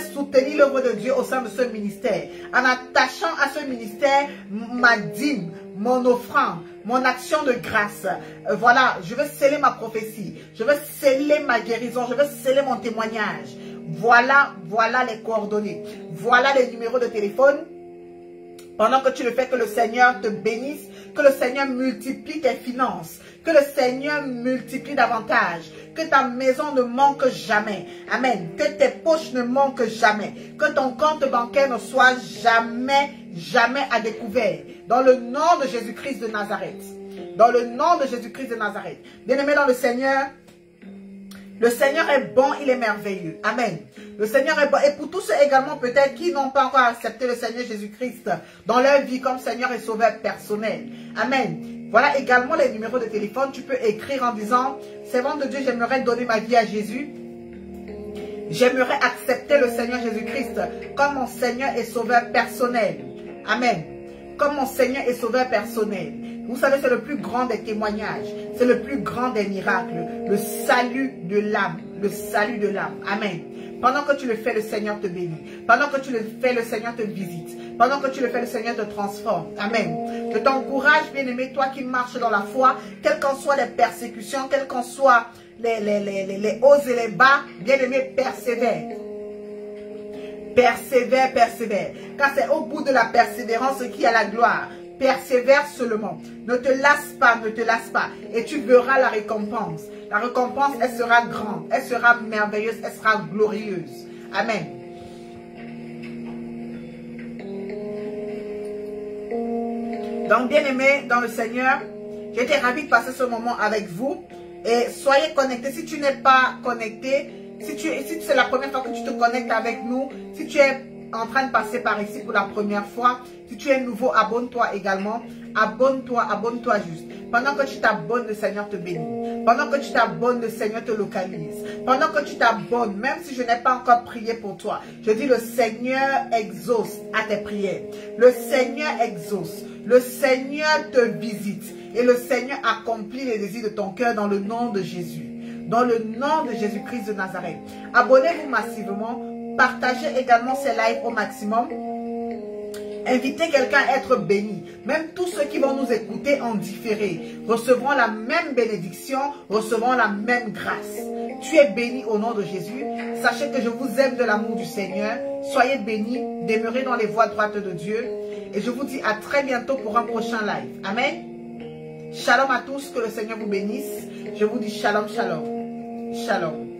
soutenir l'œuvre de Dieu au sein de ce ministère, en attachant à ce ministère ma dîme, mon offrande, mon action de grâce. Voilà, je veux sceller ma prophétie, je veux sceller ma guérison, je veux sceller mon témoignage. Voilà les coordonnées, voilà les numéros de téléphone. Pendant que tu le fais, que le Seigneur te bénisse, que le Seigneur multiplie tes finances, que le Seigneur multiplie davantage, que ta maison ne manque jamais. Amen. Que tes poches ne manquent jamais, que ton compte bancaire ne soit jamais à découvert. Dans le nom de Jésus-Christ de Nazareth. Dans le nom de Jésus-Christ de Nazareth. Bien-aimés dans le Seigneur est bon, il est merveilleux. Amen. Le Seigneur est bon. Et pour tous ceux également peut-être qui n'ont pas encore accepté le Seigneur Jésus-Christ dans leur vie comme Seigneur et Sauveur personnel. Amen. Voilà également les numéros de téléphone. Tu peux écrire en disant servante de Dieu, j'aimerais donner ma vie à Jésus. J'aimerais accepter le Seigneur Jésus-Christ comme mon Seigneur et Sauveur personnel. Amen. comme mon Seigneur et Sauveur personnel. Vous savez, c'est le plus grand des témoignages. C'est le plus grand des miracles. Le salut de l'âme. Le salut de l'âme. Amen. Pendant que tu le fais, le Seigneur te bénit. Pendant que tu le fais, le Seigneur te visite. Pendant que tu le fais, le Seigneur te transforme. Amen. Je t'encourage, bien-aimé, toi qui marches dans la foi, quelles qu'en soient les persécutions, quels qu'en soient les hauts et les bas, bien-aimé, persévère. Persévère, persévère. Car c'est au bout de la persévérance qu'il y a la gloire. Persévère seulement. Ne te lasse pas, ne te lasse pas. Et tu verras la récompense. La récompense, elle sera grande. Elle sera merveilleuse. Elle sera glorieuse. Amen. Donc, bien-aimés dans le Seigneur, j'étais ravie de passer ce moment avec vous. Et soyez connectés. Si tu n'es pas connecté, si c'est la première fois que tu te connectes avec nous, si tu es en train de passer par ici pour la première fois, si tu es nouveau, abonne-toi également. Abonne-toi, abonne-toi juste. Pendant que tu t'abonnes, le Seigneur te bénit. Pendant que tu t'abonnes, le Seigneur te localise. Pendant que tu t'abonnes, même si je n'ai pas encore prié pour toi, je dis le Seigneur exauce à tes prières. Le Seigneur exauce. Le Seigneur te visite. Et le Seigneur accomplit les désirs de ton cœur dans le nom de Jésus. Dans le nom de Jésus-Christ de Nazareth. Abonnez-vous massivement. Partagez également ces lives au maximum. Invitez quelqu'un à être béni. Même tous ceux qui vont nous écouter en différé recevront la même bénédiction, recevront la même grâce. Tu es béni au nom de Jésus. Sachez que je vous aime de l'amour du Seigneur. Soyez bénis, demeurez dans les voies droites de Dieu. Et je vous dis à très bientôt pour un prochain live. Amen. Shalom à tous, que le Seigneur vous bénisse. Je vous dis shalom, shalom. Shalom.